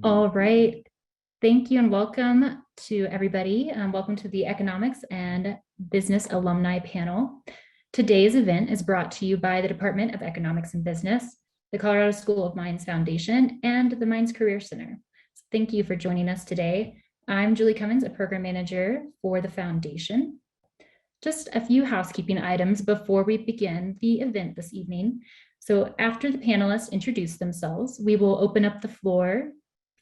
All right. Thank you and welcome to everybody. Welcome to the Economics and Business Alumni Panel. Today's event is brought to you by the Department of Economics and Business, the Colorado School of Mines Foundation, and the Mines Career Center. Thank you for joining us today. I'm Julie Cummins, a program manager for the foundation. Just a few housekeeping items before we begin the event this evening. So after the panelists introduce themselves, we will open up the floor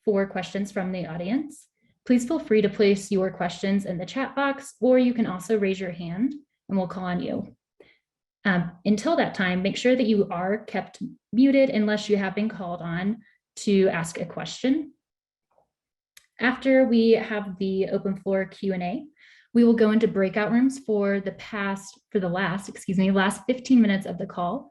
for questions from the audience. Please feel free to place your questions in the chat box, or you can also raise your hand and we'll call on you. Until that time, make sure that you are kept muted unless you have been called on to ask a question. After we have the open floor Q&A, we will go into breakout rooms for the last 15 minutes of the call.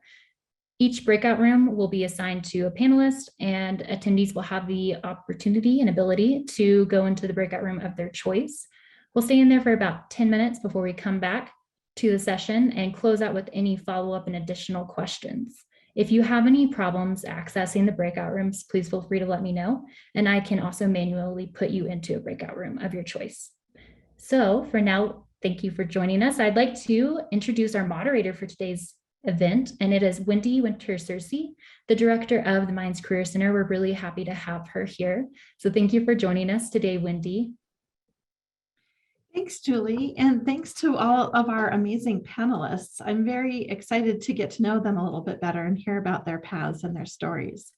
Each breakout room will be assigned to a panelist, and attendees will have the opportunity and ability to go into the breakout room of their choice. We'll stay in there for about 10 minutes before we come back to the session and close out with any follow-up and additional questions. If you have any problems accessing the breakout rooms, please feel free to let me know, and I can also manually put you into a breakout room of your choice. So for now, thank you for joining us. I'd like to introduce our moderator for today's event, and it is Wendy Winter-Searcy, the director of the Mines Career Center. We're really happy to have her here. So thank you for joining us today, Wendy. Thanks, Julie, and thanks to all of our amazing panelists. I'm very excited to get to know them a little bit better and hear about their paths and their stories.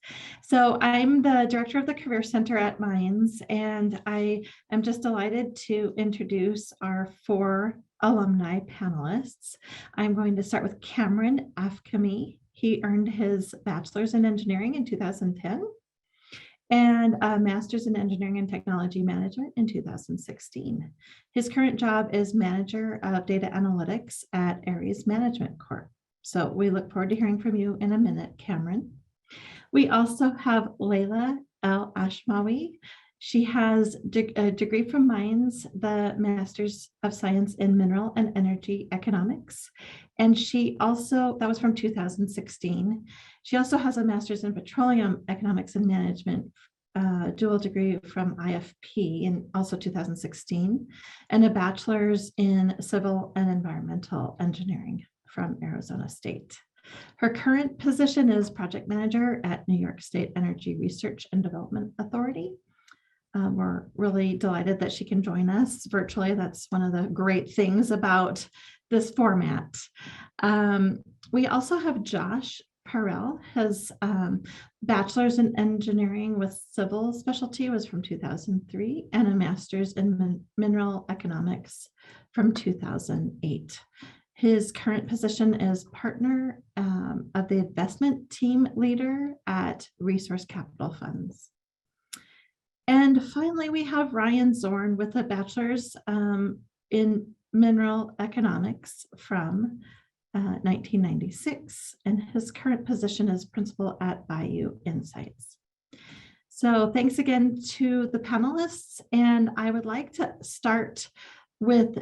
So I'm the director of the Career Center at Mines, and I am just delighted to introduce our 4 alumni panelists. I'm going to start with Cameron Afkami. He earned his bachelor's in engineering in 2010 and a master's in engineering and technology management in 2016. His current job is manager of data analytics at Aries Management Corp. So we look forward to hearing from you in a minute, Cameron. We also have Layla El Ashmawi. She has a degree from Mines, the Master's of Science in Mineral and Energy Economics. And she also, that was from 2016. She also has a Master's in Petroleum Economics and Management, dual degree from IFP in also 2016, and a Bachelor's in Civil and Environmental Engineering from Arizona State. Her current position is project manager at New York State Energy Research and Development Authority. We're really delighted that she can join us virtually. That's one of the great things about this format. We also have Josh Parrell. His bachelor's in engineering with civil specialty was from 2003 and a master's in mineral economics from 2008. His current position is partner of the investment team leader at Resource Capital Funds. And finally, we have Ryan Zorn with a bachelor's in mineral economics from 1996, and his current position is principal at Bayou Insights. So thanks again to the panelists, and I would like to start with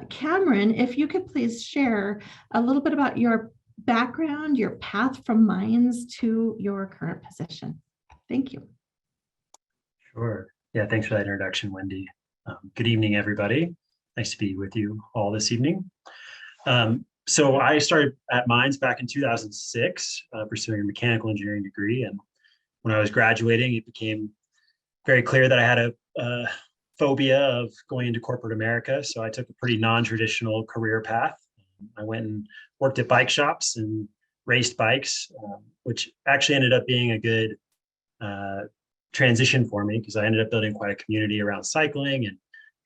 Cameron. If you could please share a little bit about your background, your path from Mines to your current position. Thank you. Sure. Yeah, thanks for that introduction, Wendy. Good evening, everybody. Nice to be with you all this evening. So I started at Mines back in 2006, pursuing a mechanical engineering degree. And when I was graduating, it became very clear that I had a phobia of going into corporate America. So I took a pretty non-traditional career path. I went and worked at bike shops and raced bikes, which actually ended up being a good transition for me because I ended up building quite a community around cycling and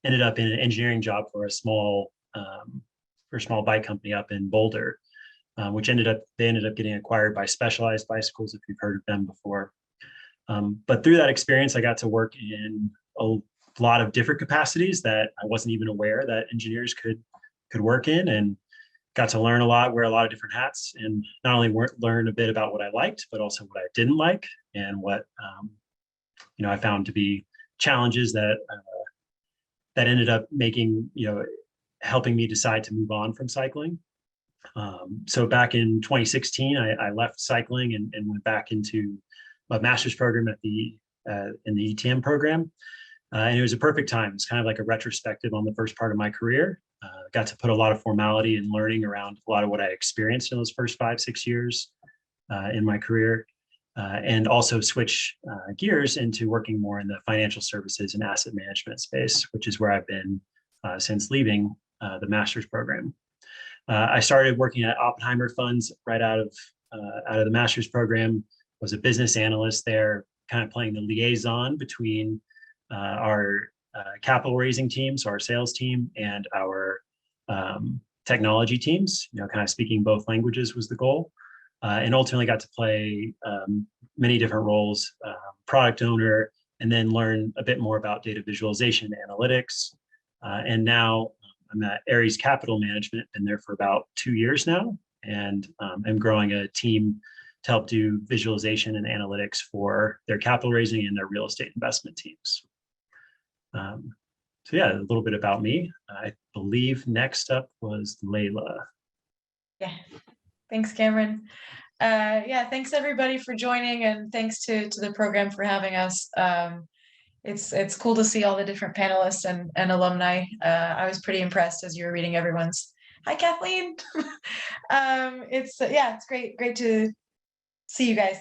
ended up in an engineering job for a small bike company up in Boulder, which they ended up getting acquired by Specialized Bicycles, if you've heard of them before. But through that experience, I got to work in a lot of different capacities that I wasn't even aware that engineers could work in, and got to learn a lot, wear a lot of different hats, and not only learn a bit about what I liked, but also what I didn't like, and what I found to be challenges that ended up making, helping me decide to move on from cycling. So back in 2016, I left cycling and went back into a master's program at the in the ETM program. And it was a perfect time. It's kind of like a retrospective on the first part of my career. Got to put a lot of formality and learning around a lot of what I experienced in those first 5-6 years in my career. And also switch gears into working more in the financial services and asset management space, which is where I've been since leaving the master's program. I started working at Oppenheimer Funds right out of the master's program. Was a business analyst there, kind of playing the liaison between our capital raising team, so our sales team, and our technology teams. Kind of speaking both languages was the goal. And ultimately got to play many different roles, product owner, and then learn a bit more about data visualization and analytics. And now I'm at Ares Capital Management, been there for about 2 years now, and I'm growing a team to help do visualization and analytics for their capital raising and their real estate investment teams. So yeah, a little bit about me. I believe next up was Layla. Yeah, thanks, Cameron. Yeah, thanks everybody for joining, and thanks to the program for having us. It's cool to see all the different panelists and alumni. I was pretty impressed as you were reading everyone's. Hi, Kathleen. It's great to see you guys.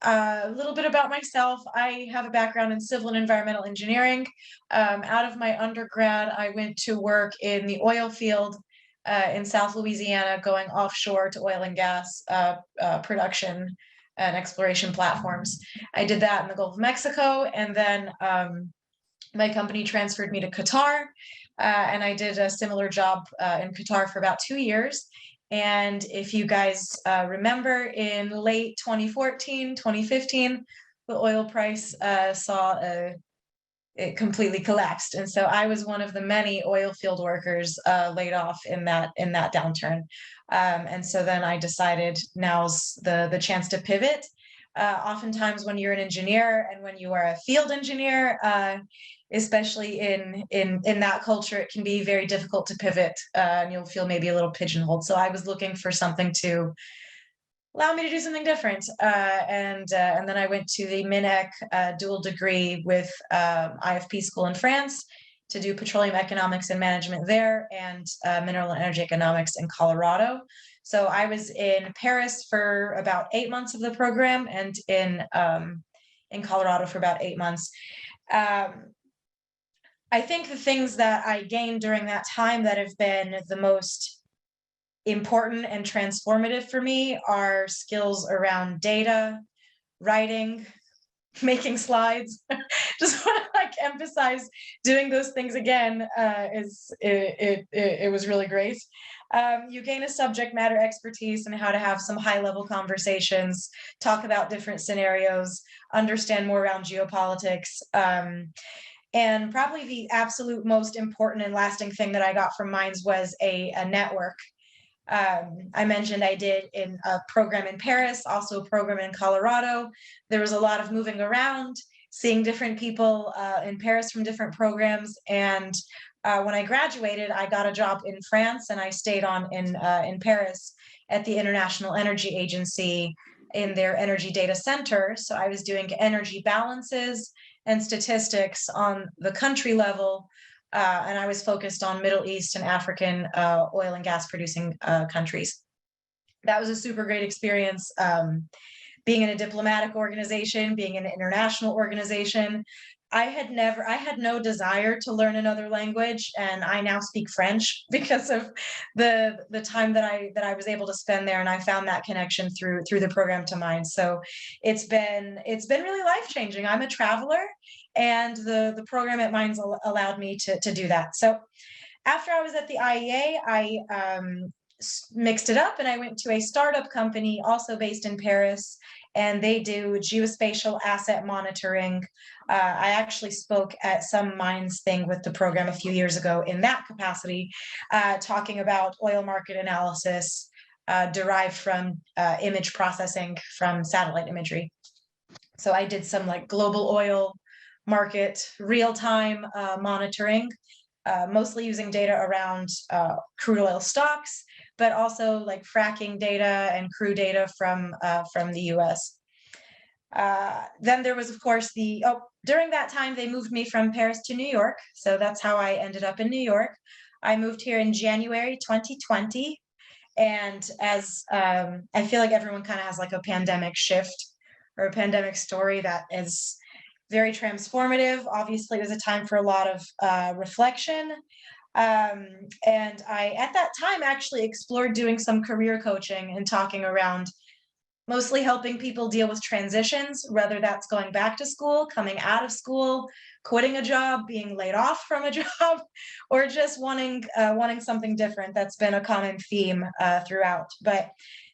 A little bit about myself. I have a background in civil and environmental engineering. Out of my undergrad, I went to work in the oil field in South Louisiana, going offshore to oil and gas production and exploration platforms. I did that in the Gulf of Mexico, and then my company transferred me to Qatar, and I did a similar job in Qatar for about 2 years. And if you guys remember, in late 2014, 2015, the oil price it completely collapsed. And so I was one of the many oil field workers laid off in that downturn. And so then I decided now's the chance to pivot. Oftentimes when you're an engineer and when you are a field engineer, especially in that culture, it can be very difficult to pivot, and you'll feel maybe a little pigeonholed. So I was looking for something to allow me to do something different. And then I went to the MINEC dual degree with IFP school in France to do petroleum economics and management there, and mineral and energy economics in Colorado. So I was in Paris for about 8 months of the program, and in Colorado for about 8 months. I think the things that I gained during that time that have been the most important and transformative for me are skills around data, writing, making slides. Just want to emphasize doing those things again. It was really great. You gain a subject matter expertise in how to have some high level conversations, talk about different scenarios, understand more around geopolitics. And probably the absolute most important and lasting thing that I got from Minds was a network. I mentioned I did in a program in Paris, also a program in Colorado. There was a lot of moving around, seeing different people in Paris from different programs. And when I graduated, I got a job in France, and I stayed on in Paris at the International Energy Agency in their energy data center. So I was doing energy balances and statistics on the country level. And I was focused on Middle East and African oil and gas producing countries. That was a super great experience. Being in a diplomatic organization, being in an international organization. I had no desire to learn another language, and I now speak French because of the time that I was able to spend there, and I found that connection through the program to Minds. So it's been really life-changing. I'm a traveler, and the program at Minds allowed me to do that. So after I was at the IEA, I mixed it up, and I went to a startup company also based in Paris, and they do geospatial asset monitoring. I actually spoke at some Minds thing with the program a few years ago in that capacity, talking about oil market analysis derived from image processing from satellite imagery. So I did some global oil market real-time monitoring, mostly using data around crude oil stocks, but also fracking data and crew data from the US. Then there was, of course, during that time, they moved me from Paris to New York. So that's how I ended up in New York. I moved here in January 2020. And as I feel like everyone kind of has like a pandemic shift or a pandemic story that is very transformative. Obviously, it was a time for a lot of reflection. And I, at that time, actually explored doing some career coaching and talking around mostly helping people deal with transitions, whether that's going back to school, coming out of school, quitting a job, being laid off from a job, or just wanting something different. That's been a common theme throughout. But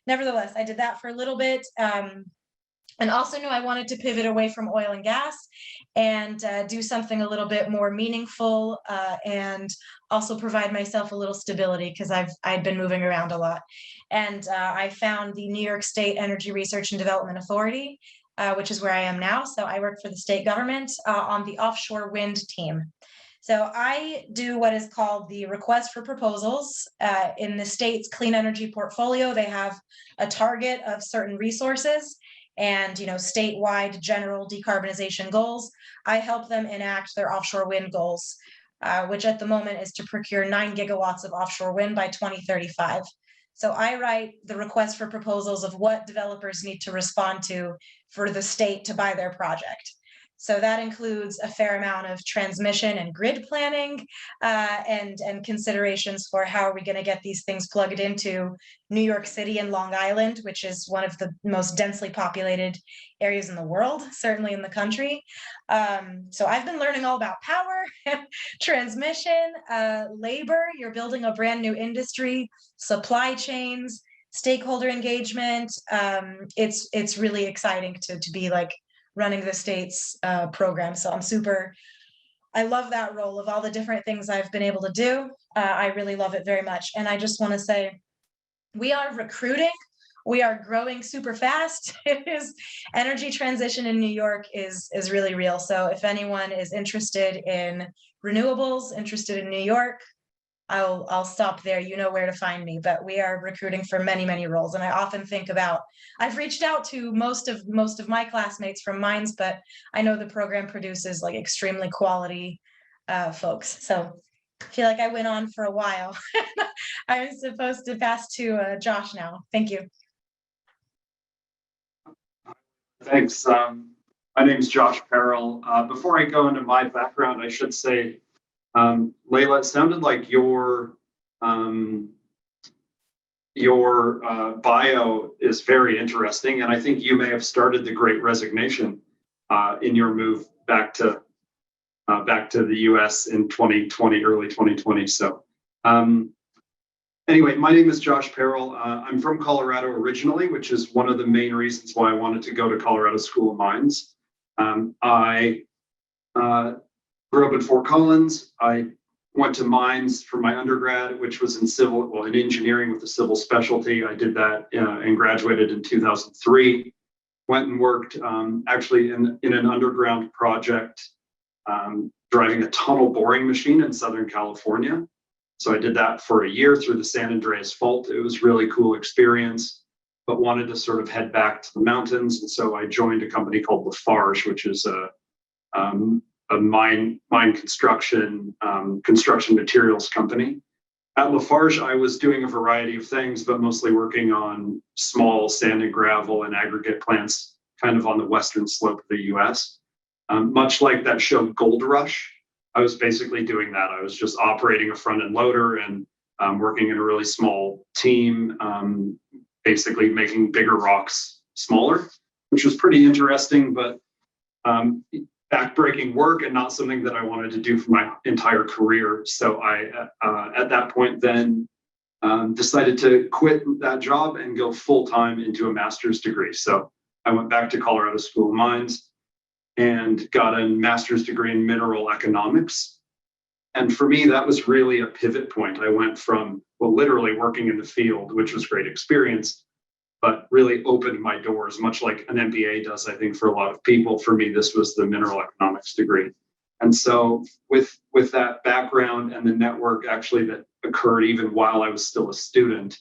nevertheless, I did that for a little bit. And also knew I wanted to pivot away from oil and gas and do something a little bit more meaningful and also provide myself a little stability because I'd been moving around a lot. And I found the New York State Energy Research and Development Authority, which is where I am now. So I work for the state government on the offshore wind team. So I do what is called the request for proposals. In the state's clean energy portfolio, they have a target of certain resources and statewide general decarbonization goals. I help them enact their offshore wind goals, which at the moment is to procure 9 gigawatts of offshore wind by 2035. So I write the request for proposals of what developers need to respond to for the state to buy their project. So that includes a fair amount of transmission and grid planning and considerations for how are we going to get these things plugged into New York City and Long Island, which is one of the most densely populated areas in the world, certainly in the country. So I've been learning all about power, transmission, labor. You're building a brand new industry, supply chains, stakeholder engagement. It's really exciting to be like running the state's program. So I love that role of all the different things I've been able to do. I really love it very much. And I just want to say, we are recruiting. We are growing super fast. Energy transition in New York is really real. So if anyone is interested in renewables, interested in New York, I'll stop there. You know where to find me, but we are recruiting for many, many roles. And I often think about, I've reached out to most of my classmates from Mines, but I know the program produces like extremely quality folks. So I feel like I went on for a while. I'm supposed to pass to Josh now. Thank you. Thanks. My name is Josh Parrell. Before I go into my background, I should say, Layla, it sounded like your bio is very interesting, and I think you may have started the Great Resignation in your move back to the U.S. in 2020, early 2020. So, anyway, my name is Josh Parrell. I'm from Colorado originally, which is one of the main reasons why I wanted to go to Colorado School of Mines. I grew up in Fort Collins. I went to Mines for my undergrad, which was in engineering with a civil specialty. I did that and graduated in 2003. Went and worked actually in an underground project, driving a tunnel boring machine in Southern California. So I did that for a year through the San Andreas Fault. It was really cool experience, but wanted to sort of head back to the mountains. And so I joined a company called Lafarge, which is a mine construction materials company. At Lafarge, I was doing a variety of things, but mostly working on small sand and gravel and aggregate plants, kind of on the western slope of the U.S. Much like that show Gold Rush, I was basically doing that. I was just operating a front end loader and working in a really small team, basically making bigger rocks smaller, which was pretty interesting, but backbreaking work and not something that I wanted to do for my entire career. So I, at that point then, decided to quit that job and go full-time into a master's degree. So I went back to Colorado School of Mines and got a master's degree in mineral economics. And for me, that was really a pivot point. I went from, well, literally working in the field, which was great experience, but really opened my doors, much like an MBA does, I think, for a lot of people. For me, this was the mineral economics degree. And so with that background and the network actually that occurred even while I was still a student,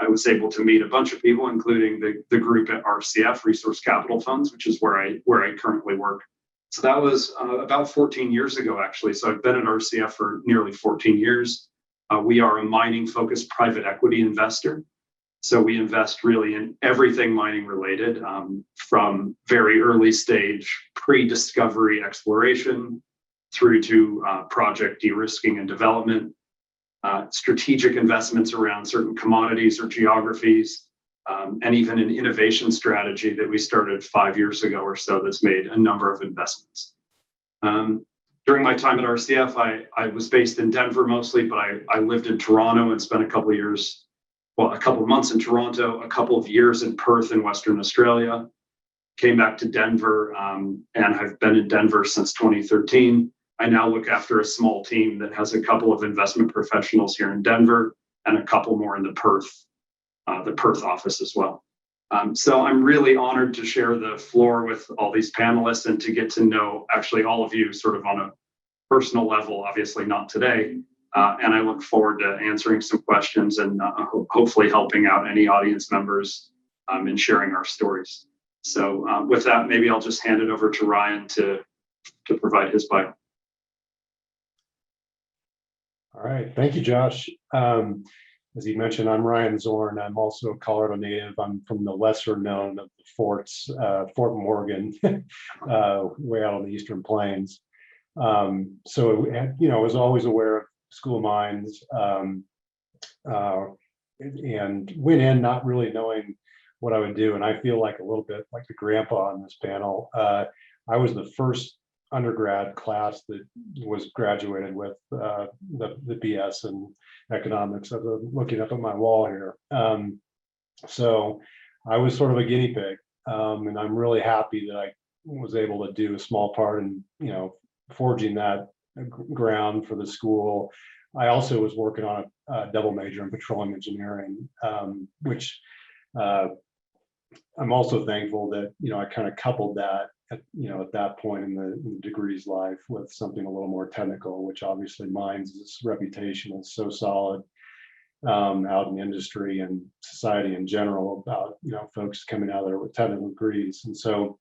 I was able to meet a bunch of people, including the group at RCF, Resource Capital Funds, which is where I currently work. So that was about 14 years ago, actually. So I've been at RCF for nearly 14 years. We are a mining-focused private equity investor. So we invest really in everything mining related, from very early stage pre-discovery exploration through to project de-risking and development, strategic investments around certain commodities or geographies, and even an innovation strategy that we started 5 years ago or so that's made a number of investments. During my time at RCF, I was based in Denver mostly, but I lived in Toronto and spent a couple of months in Toronto, a couple of years in Perth in Western Australia, came back to Denver, and I've been in Denver since 2013. I now look after a small team that has a couple of investment professionals here in Denver and a couple more in the Perth office as well. So I'm really honored to share the floor with all these panelists and to get to know actually all of you sort of on a personal level, obviously not today. And I look forward to answering some questions and hopefully helping out any audience members in sharing our stories. So with that, maybe I'll just hand it over to Ryan to provide his bio. All right, thank you, Josh. As you mentioned, I'm Ryan Zorn. I'm also a Colorado native. I'm from the lesser known of the forts, Fort Morgan, way out on the Eastern Plains. So, you know, I was always aware of School of Mines, and went in not really knowing what I would do. And I feel like a little bit like the grandpa on this panel. I was the first undergrad class that was graduated with the BS in economics. I'm looking up at my wall here. So I was sort of a guinea pig, and I'm really happy that I was able to do a small part in, you know, forging that ground for the school. I also was working on a double major in petroleum engineering, which I'm also thankful that, you know, I kind of coupled that at that point in the degree's life with something a little more technical, which obviously Mines' reputation is so solid out in industry and society in general about, you know, folks coming out there with technical degrees. And so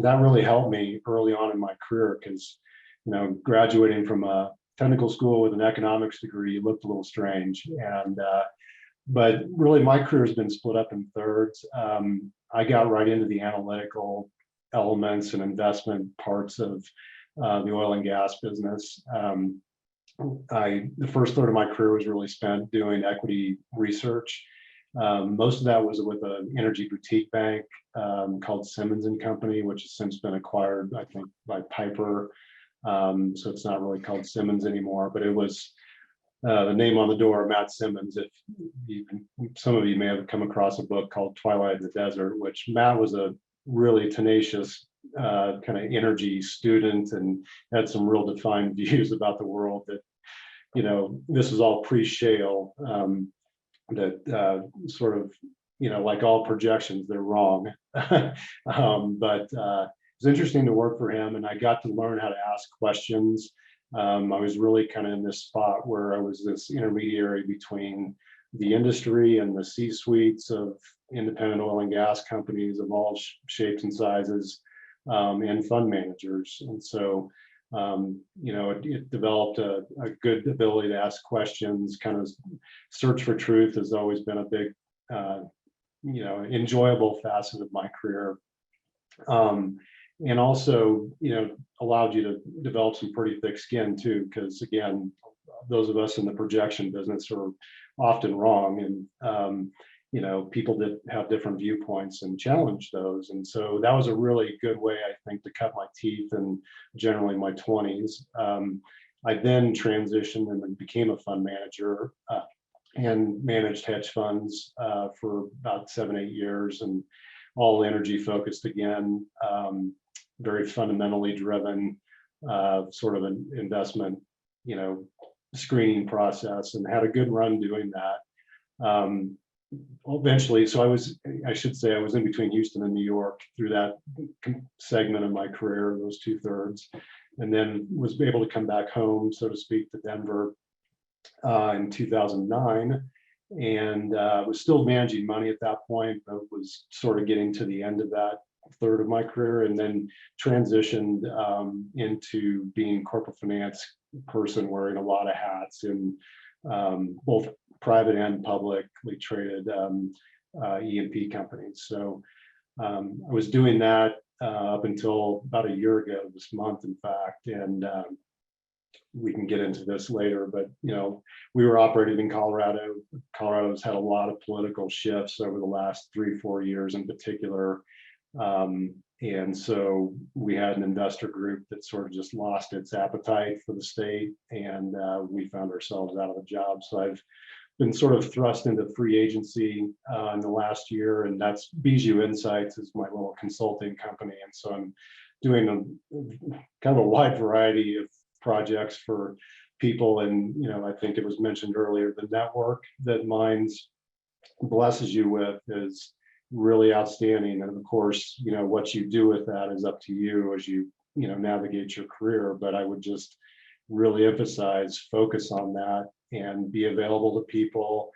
that really helped me early on in my career because, you know, graduating from a technical school with an economics degree looked a little strange. And but really my career has been split up in thirds. I got right into the analytical elements and investment parts of the oil and gas business. The first third of my career was really spent doing equity research. Most of that was with an energy boutique bank called Simmons and Company, which has since been acquired, I think, by Piper. So it's not really called Simmons anymore, but it was the name on the door, Matt Simmons. If some of you may have come across a book called Twilight of the Desert, which Matt was a really tenacious kind of energy student and had some real defined views about the world that, you know, this is all pre-shale, that sort of, you know, like all projections, they're wrong. But it was interesting to work for him, and I got to learn how to ask questions. I was really kind of in this spot where I was this intermediary between the industry and the C-suites of independent oil and gas companies of all shapes and sizes, and fund managers. And so, you know, it developed a good ability to ask questions. Kind of search for truth has always been a big, you know, enjoyable facet of my career. And also, you know, allowed you to develop some pretty thick skin too, because again, those of us in the projection business are often wrong, and you know, people that have different viewpoints and challenge those. And so that was a really good way, I think, to cut my teeth in generally my 20s. I then transitioned and became a fund manager and managed hedge funds for about 7-8 years, and all energy focused again, very fundamentally driven, sort of an investment, you know, screening process, and had a good run doing that. Eventually, so I should say I was in between Houston and New York through that segment of my career, those 2/3, and then was able to come back home, so to speak, to Denver in 2009, and was still managing money at that point, but was sort of getting to the end of that third of my career, and then transitioned into being corporate finance person, wearing a lot of hats in both private and publicly traded E&P companies. So I was doing that up until about a year ago this month, in fact, and we can get into this later, but we were operating in Colorado. Colorado's had a lot of political shifts over the last 3-4 years in particular. And so we had an investor group that sort of just lost its appetite for the state, and we found ourselves out of a job. So I've been sort of thrust into free agency in the last year, and that's Bijou Insights is my little consulting company. And so I'm doing kind of a wide variety of projects for people. And, I think it was mentioned earlier, the network that Minds blesses you with is really outstanding. And of course, what you do with that is up to you as you, navigate your career. But I would just really emphasize, focus on that and be available to people.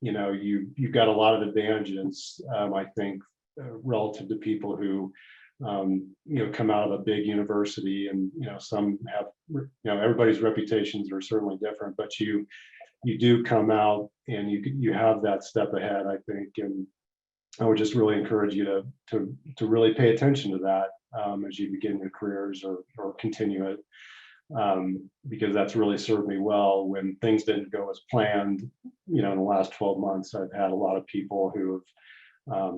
You've got a lot of advantages, I think, relative to people who come out of a big university, and some have, everybody's reputations are certainly different, but you do come out and you have that step ahead, I think. And I would just really encourage you to really pay attention to that as you begin your careers or continue it, because that's really served me well when things didn't go as planned. In the last 12 months, I've had a lot of people who have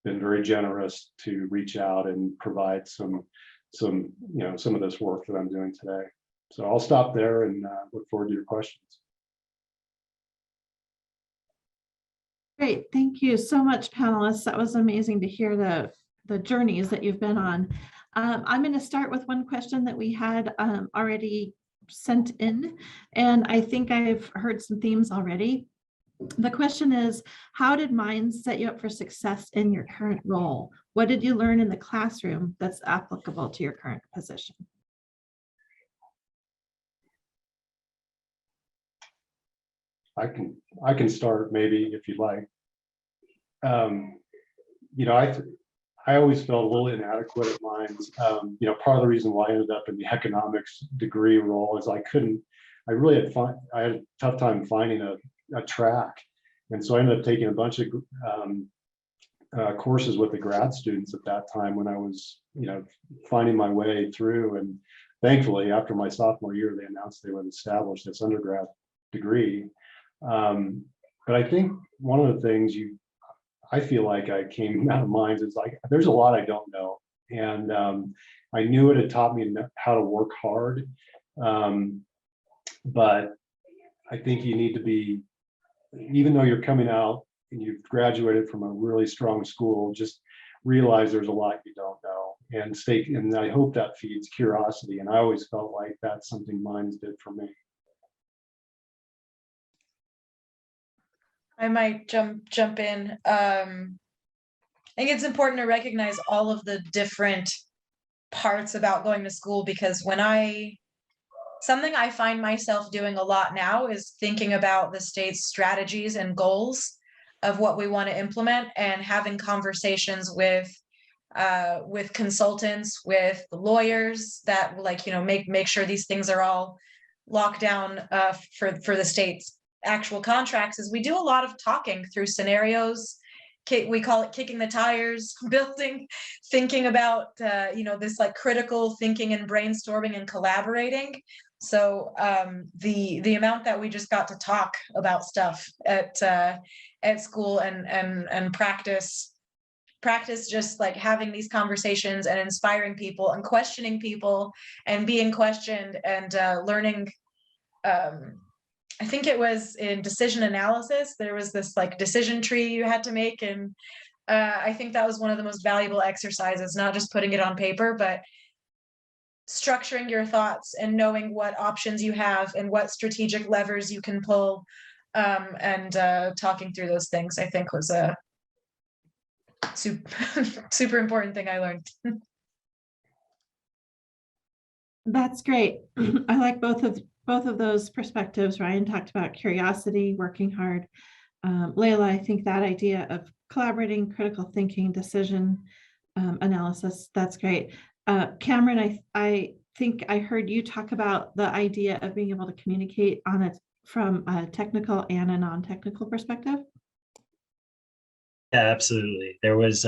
been very generous to reach out and provide some of this work that I'm doing today. So I'll stop there and look forward to your questions. Great, thank you so much, panelists. That was amazing to hear the journeys that you've been on. I'm going to start with one question that we had already sent in, and I think I've heard some themes already. The question is, how did Minds set you up for success in your current role? What did you learn in the classroom that's applicable to your current position? I can start maybe if you'd like. I always felt a little inadequate at Minds. Part of the reason why I ended up in the economics degree role is I had a tough time finding a track. And so I ended up taking a bunch of courses with the grad students at that time when I was, finding my way through. And thankfully, after my sophomore year, they announced they would establish this undergrad degree. But I think one of the things I feel like I came out of Minds is like, there's a lot I don't know. And I knew it had taught me how to work hard. But I think you need to be, even though you're coming out and you've graduated from a really strong school, just realize there's a lot you don't know, and I hope that feeds curiosity. And I always felt like that's something Minds did for me. I might jump in. I think it's important to recognize all of the different parts about going to school, because something I find myself doing a lot now is thinking about the state's strategies and goals of what we want to implement, and having conversations with consultants, with lawyers that make sure these things are all locked down for the state's actual contracts. Is we do a lot of talking through scenarios. We call it kicking the tires, thinking about this critical thinking and brainstorming and collaborating. So the amount that we just got to talk about stuff at school and practice just like having these conversations and inspiring people and questioning people and being questioned and learning. I think it was in decision analysis, there was this decision tree you had to make. And I think that was one of the most valuable exercises, not just putting it on paper, but structuring your thoughts and knowing what options you have and what strategic levers you can pull, and talking through those things, I think was a super important thing I learned. That's great. I like both of those perspectives. Ryan talked about curiosity, working hard. Layla, I think that idea of collaborating, critical thinking, decision analysis, that's great. Cameron, I think I heard you talk about the idea of being able to communicate on it from a technical and a non-technical perspective. Yeah, absolutely. There was,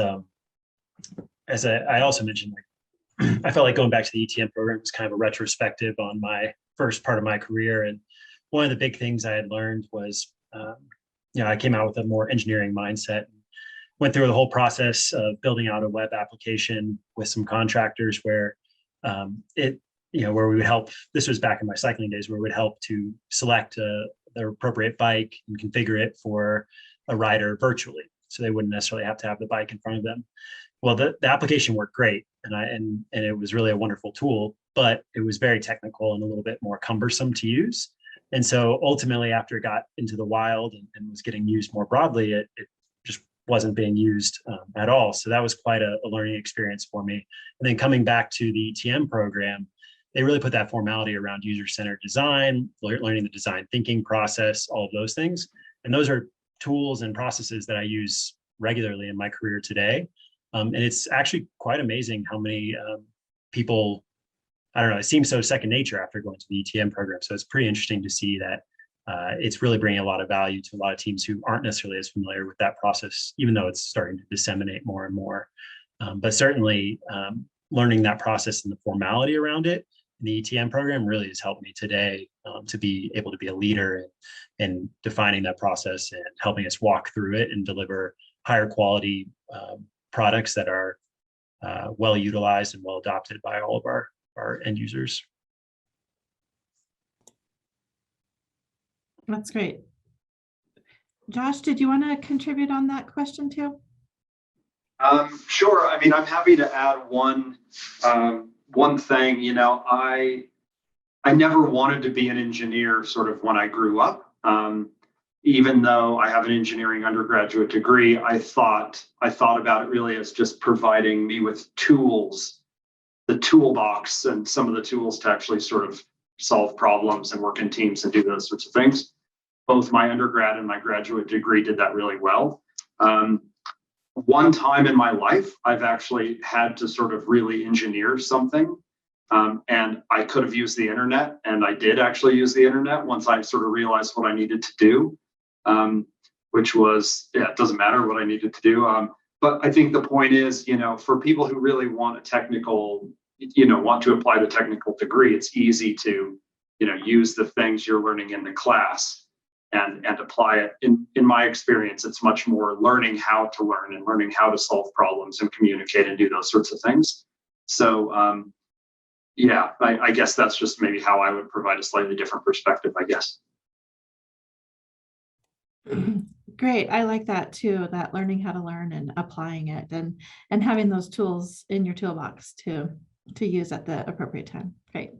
as I also mentioned, like, I felt like going back to the ETM program was kind of a retrospective on my first part of my career. And one of the big things I had learned was, I came out with a more engineering mindset, went through the whole process of building out a web application with some contractors where where we would help, this was back in my cycling days, where we would help to select the appropriate bike and configure it for a rider virtually. So they wouldn't necessarily have to have the bike in front of them. Well, the application worked great, and it was really a wonderful tool, but it was very technical and a little bit more cumbersome to use. And so ultimately, after it got into the wild and was getting used more broadly, it just wasn't being used at all. So that was quite a learning experience for me. And then coming back to the ETM program, they really put that formality around user-centered design, learning the design thinking process, all of those things. And those are tools and processes that I use regularly in my career today. And it's actually quite amazing how many people, I don't know, it seems so second nature after going to the ETM program. So it's pretty interesting to see that it's really bringing a lot of value to a lot of teams who aren't necessarily as familiar with that process, even though it's starting to disseminate more and more. But certainly learning that process and the formality around it in the ETM program really has helped me today to be able to be a leader in defining that process and helping us walk through it and deliver higher quality products that are well utilized and well adopted by all of our end users. That's great. Josh, did you want to contribute on that question too? Sure. I mean, I'm happy to add one thing. I never wanted to be an engineer sort of when I grew up. Even though I have an engineering undergraduate degree, I thought about it really as just providing me with tools, the toolbox, and some of the tools to actually sort of solve problems and work in teams and do those sorts of things. Both my undergrad and my graduate degree did that really well. One time in my life, I've actually had to sort of really engineer something. And I could have used the internet, and I did actually use the internet once I sort of realized what I needed to do, which was, it doesn't matter what I needed to do. But I think the point is, for people who really want a technical, want to apply the technical degree, it's easy to, use the things you're learning in the class and apply it. In my experience, it's much more learning how to learn and learning how to solve problems and communicate and do those sorts of things. So, I guess that's just maybe how I would provide a slightly different perspective, I guess. Great. I like that too, that learning how to learn and applying it and having those tools in your toolbox to use at the appropriate time. Great.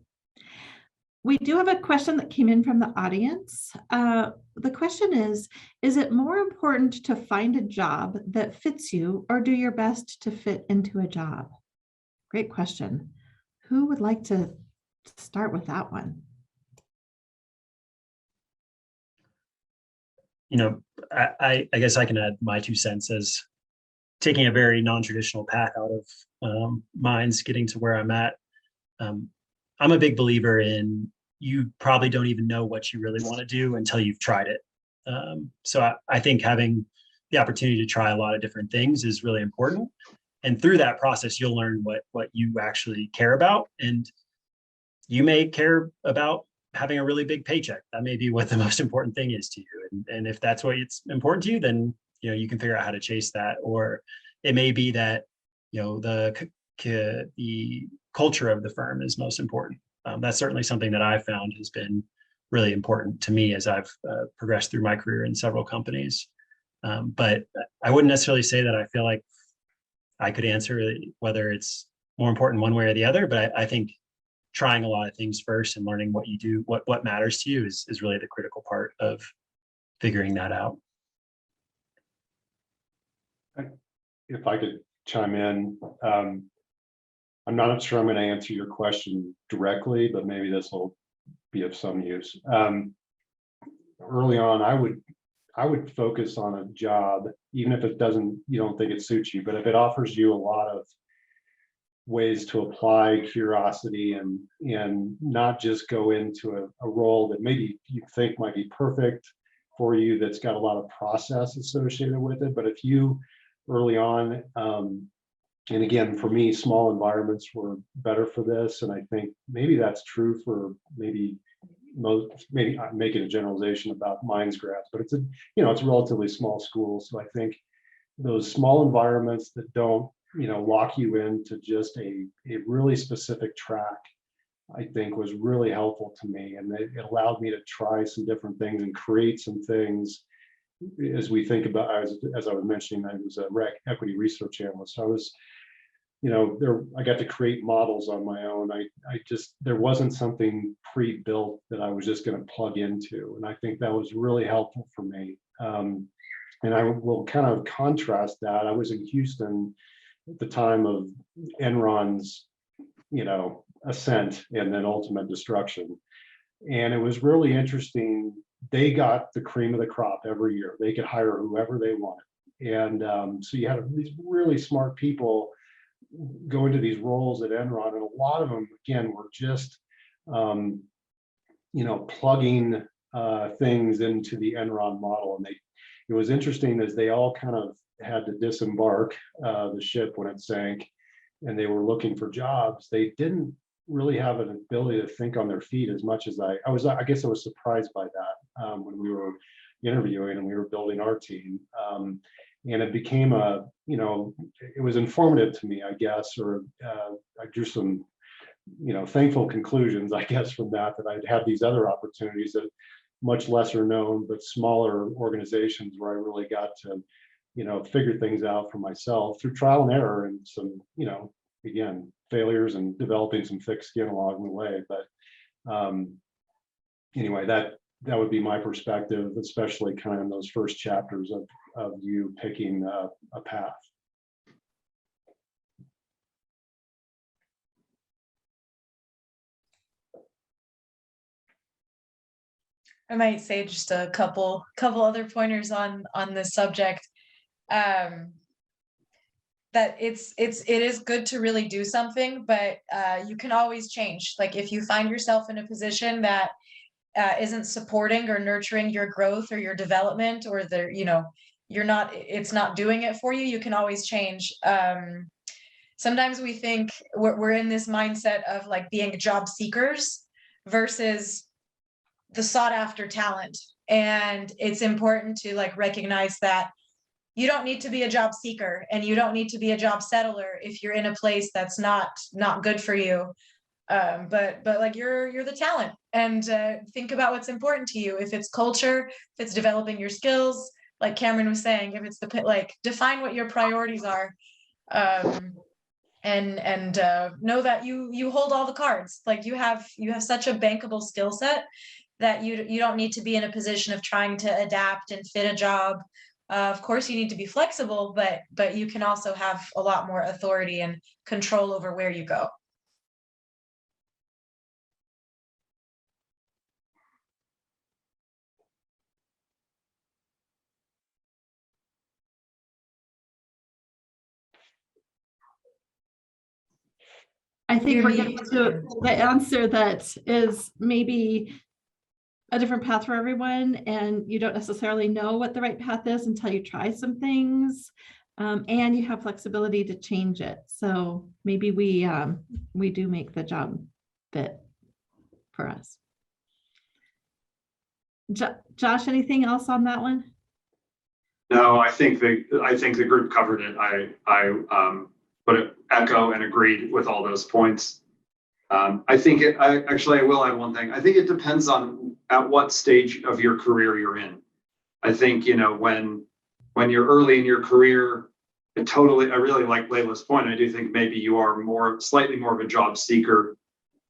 We do have a question that came in from the audience. The question is it more important to find a job that fits you or do your best to fit into a job? Great question. Who would like to start with that one? I guess I can add my 2 cents as taking a very non-traditional path out of mines, getting to where I'm at. I'm a big believer in you probably don't even know what you really want to do until you've tried it. So I think having the opportunity to try a lot of different things is really important. And through that process, you'll learn what you actually care about. And you may care about having a really big paycheck. That may be what the most important thing is to you. And if that's what it's important to you, then you can figure out how to chase that. Or it may be that the culture of the firm is most important. That's certainly something that I've found has been really important to me as I've progressed through my career in several companies. But I wouldn't necessarily say that I feel like I could answer whether it's more important one way or the other, but I think trying a lot of things first and learning what you do, what matters to you is really the critical part of figuring that out. If I could chime in, I'm not sure I'm going to answer your question directly, but maybe this will be of some use. Early on, I would focus on a job, even if it doesn't, you don't think it suits you, but if it offers you a lot of ways to apply curiosity and not just go into a role that maybe you think might be perfect for you, that's got a lot of process associated with it. But if you early on, and again, for me, small environments were better for this. And I think maybe that's true for maybe I'm making a generalization about Mines grads, but it's it's a relatively small school. So I think those small environments that don't, lock you into just a really specific track, I think was really helpful to me. And it allowed me to try some different things and create some things as we think about, as I was mentioning, I was a equity research analyst. I was, I got to create models on my own. There wasn't something pre-built that I was just going to plug into. And I think that was really helpful for me. And I will kind of contrast that. I was in Houston at the time of Enron's, ascent and then ultimate destruction. And it was really interesting. They got the cream of the crop every year. They could hire whoever they wanted. And so you had these really smart people go into these roles at Enron, and a lot of them, again, were just, plugging things into the Enron model. And it was interesting as they all kind of had to disembark the ship when it sank, and they were looking for jobs. They didn't really have an ability to think on their feet as much as I was. I guess I was surprised by that when we were interviewing and we were building our team. And it became it was informative to me, I guess, or I drew some, thankful conclusions, I guess, from that I'd have these other opportunities that much lesser known, but smaller organizations where I really got to, figure things out for myself through trial and error and some, again, failures and developing some thick skin along the way. But anyway, that would be my perspective, especially kind of in those first chapters of you picking a path. I might say just a couple other pointers on this subject. That it is good to really do something, but you can always change. Like if you find yourself in a position that isn't supporting or nurturing your growth or your development, or it's not doing it for you, you can always change. Sometimes we think we're in this mindset of like being job seekers versus the sought after talent. And it's important to like recognize that you don't need to be a job seeker and you don't need to be a job settler if you're in a place that's not good for you. But like you're the talent, and think about what's important to you. If it's culture, if it's developing your skills, like Cameron was saying, if it's define what your priorities are, and know that you hold all the cards. Like you have such a bankable skill set that you don't need to be in a position of trying to adapt and fit a job. Of course, you need to be flexible, but you can also have a lot more authority and control over where you go. I think we're getting to the answer that is maybe a different path for everyone, and you don't necessarily know what the right path is until you try some things, and you have flexibility to change it. So maybe we do make the job fit for us. Josh, anything else on that one? No, I think the group covered it. I would echo and agreed with all those points. I think I will add one thing. I think it depends on at what stage of your career you're in. I think, when you're early in your career, I really like Layla's point. I do think maybe you are slightly more of a job seeker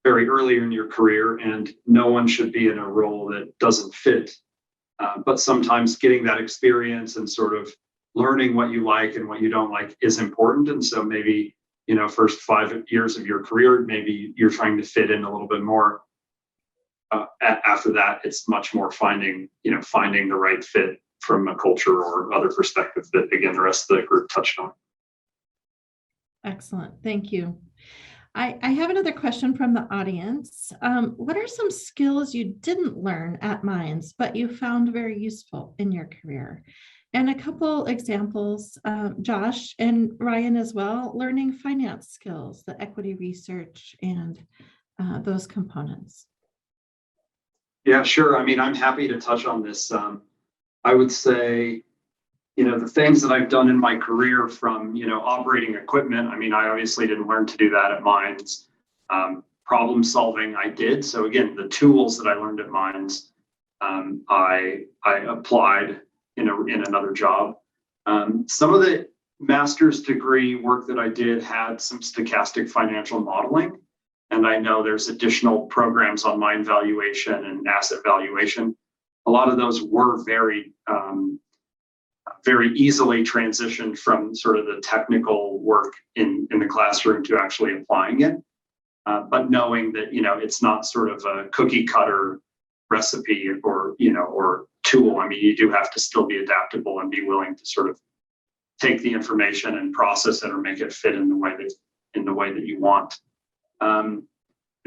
very early in your career, and no one should be in a role that doesn't fit. But sometimes getting that experience and sort of learning what you like and what you don't like is important. And so maybe first 5 years of your career, maybe you're trying to fit in a little bit more. After that, it's much more finding the right fit from a culture or other perspective that, again, the rest of the group touched on. Excellent. Thank you. I have another question from the audience. What are some skills you didn't learn at Mines, but you found very useful in your career? And a couple examples, Josh and Ryan as well, learning finance skills, the equity research, and those components. Yeah, sure. I mean, I'm happy to touch on this. I would say, the things that I've done in my career from, operating equipment. I mean, I obviously didn't learn to do that at Mines. Problem solving, I did. So again, the tools that I learned at Mines, I applied in another job. Some of the master's degree work that I did had some stochastic financial modeling. And I know there's additional programs on mine valuation and asset valuation. A lot of those were very easily transitioned from sort of the technical work in the classroom to actually applying it. But knowing that, it's not sort of a cookie cutter recipe or tool. I mean, you do have to still be adaptable and be willing to sort of take the information and process it or make it fit in the way that you want. In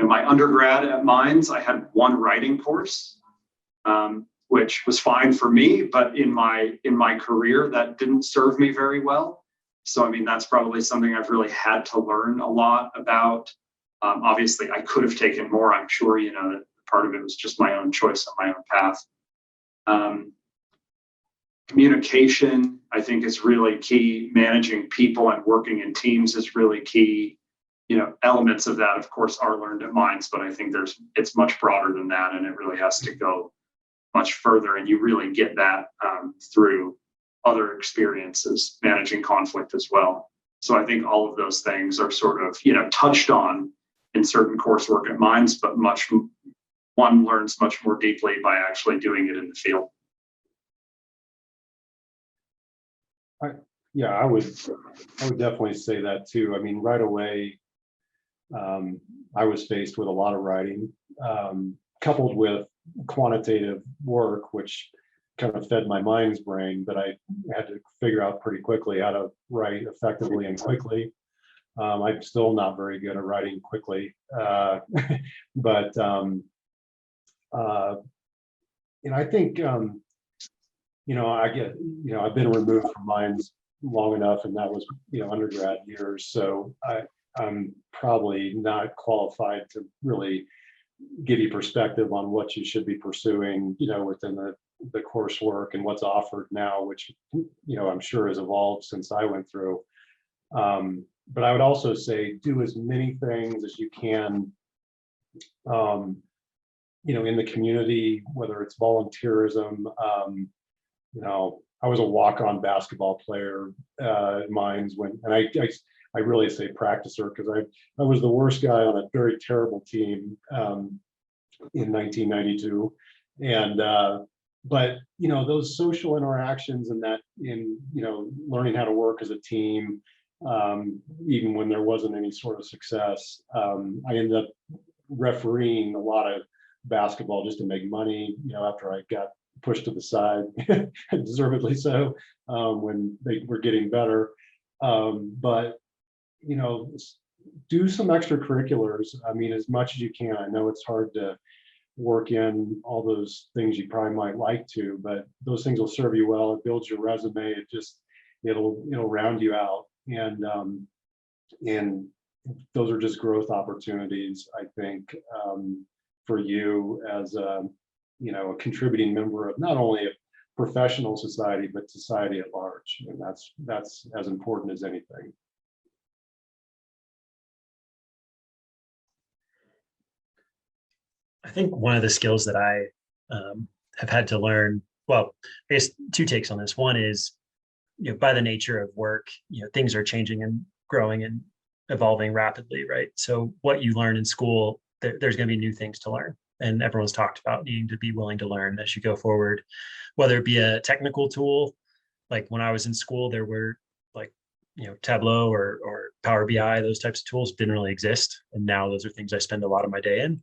my undergrad at Mines, I had one writing course, which was fine for me, but in my career, that didn't serve me very well. So, I mean, that's probably something I've really had to learn a lot about. Obviously, I could have taken more. I'm sure, that part of it was just my own choice on my own path. Communication, I think, is really key. Managing people and working in teams is really key. Elements of that, of course, are learned at Mines, but I think it's much broader than that, and it really has to go much further. And you really get that through other experiences, managing conflict as well. So I think all of those things are sort of, touched on in certain coursework at Mines, but one learns much more deeply by actually doing it in the field. Yeah, I would definitely say that too. I mean, right away, I was faced with a lot of writing, coupled with quantitative work, which kind of fed my mind's brain, but I had to figure out pretty quickly how to write effectively and quickly. I'm still not very good at writing quickly, but I think I've been removed from Mines long enough, and that was undergrad years, so I'm probably not qualified to really give you perspective on what you should be pursuing, within the coursework and what's offered now, which I'm sure has evolved since I went through. But I would also say do as many things as you can, in the community, whether it's volunteerism. I was a walk-on basketball player at Mines and I really say practicer because I was the worst guy on a very terrible team in 1992, and but those social interactions and that learning how to work as a team, even when there wasn't any sort of success, I ended up refereeing a lot of basketball just to make money. After I got pushed to the side, deservedly so, when they were getting better, but do some extracurriculars. I mean, as much as you can. I know it's hard to work in all those things you probably might like to, but those things will serve you well. It builds your resume. It'll round you out, and those are just growth opportunities, I think, for you as a contributing member of not only a professional society but society at large, and that's as important as anything. I think one of the skills that I have had to learn, well, I guess two takes on this. One is, by the nature of work, things are changing and growing and evolving rapidly, right? So what you learn in school, there's going to be new things to learn. And everyone's talked about needing to be willing to learn as you go forward, whether it be a technical tool. Like when I was in school, there were like Tableau or Power BI, those types of tools didn't really exist. And now those are things I spend a lot of my day in.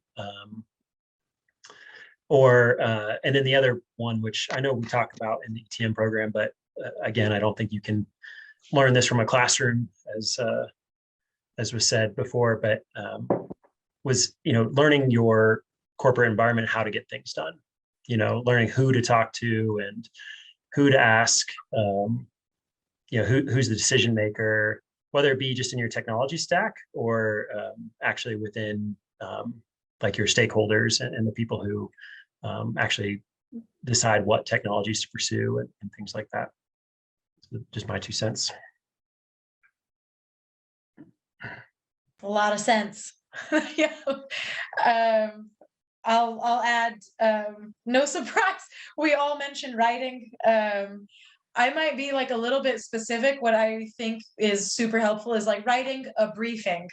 And then the other one, which I know we talk about in the ETM program, but again, I don't think you can learn this from a classroom, as was said before, but was learning your corporate environment, how to get things done, learning who to talk to and who to ask, who's the decision maker, whether it be just in your technology stack or actually within like your stakeholders and the people who actually decide what technologies to pursue and things like that. So just my 2 cents. A lot of sense. Yeah. I'll add, no surprise, we all mentioned writing. I might be like a little bit specific. What I think is super helpful is like writing a briefing,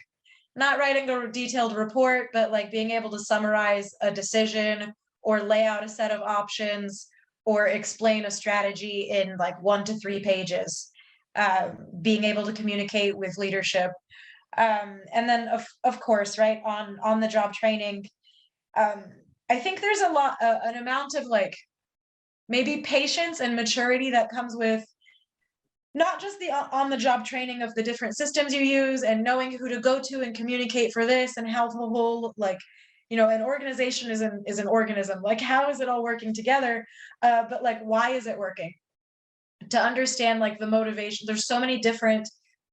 not writing a detailed report, but like being able to summarize a decision or lay out a set of options or explain a strategy in like 1 to 3 pages, being able to communicate with leadership. And then of course, right, on the job training, I think there's an amount of like maybe patience and maturity that comes with not just the on the job training of the different systems you use and knowing who to go to and communicate for this and how the whole like an organization is an organism, like how is it all working together, but like why is it working, to understand like the motivation. There's so many different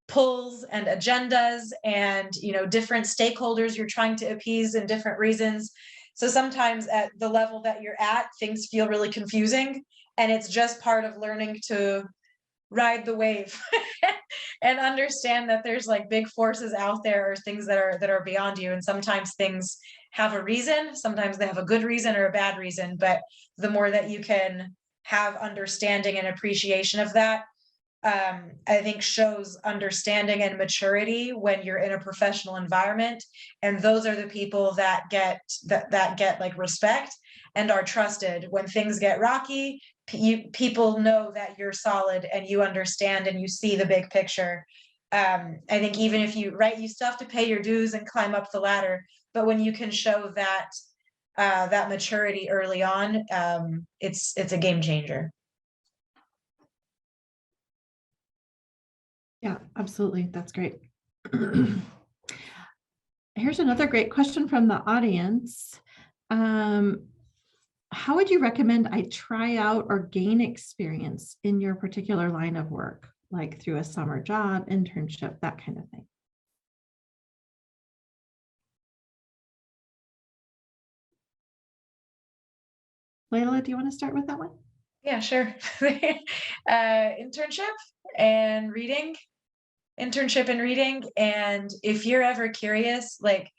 pulls and agendas and different stakeholders you're trying to appease in different reasons. So sometimes at the level that you're at, things feel really confusing, and it's just part of learning to ride the wave and understand that there's like big forces out there or things that are beyond you. And sometimes things have a reason, sometimes they have a good reason or a bad reason, but the more that you can have understanding and appreciation of that, I think shows understanding and maturity when you're in a professional environment. And those are the people that get like respect and are trusted. When things get rocky, people know that you're solid and you understand and you see the big picture. I think even if you still have to pay your dues and climb up the ladder, but when you can show that that maturity early on, it's a game changer. Yeah, absolutely. That's great. Here's another great question from the audience. How would you recommend I try out or gain experience in your particular line of work, like through a summer job, internship, that kind of thing? Layla, do you want to start with that one? Yeah, sure. Internship and reading. And if you're ever curious, like,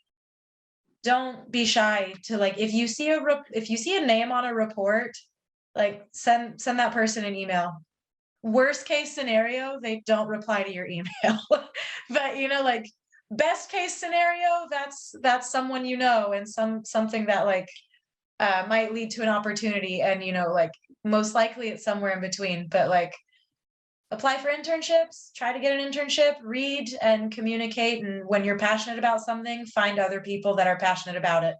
don't be shy to like, if you see a name on a report, like send that person an email. Worst case scenario, they don't reply to your email. But like best case scenario, that's someone and something that like might lead to an opportunity, and like most likely it's somewhere in between. But like apply for internships, try to get an internship, read and communicate, and when you're passionate about something, find other people that are passionate about it,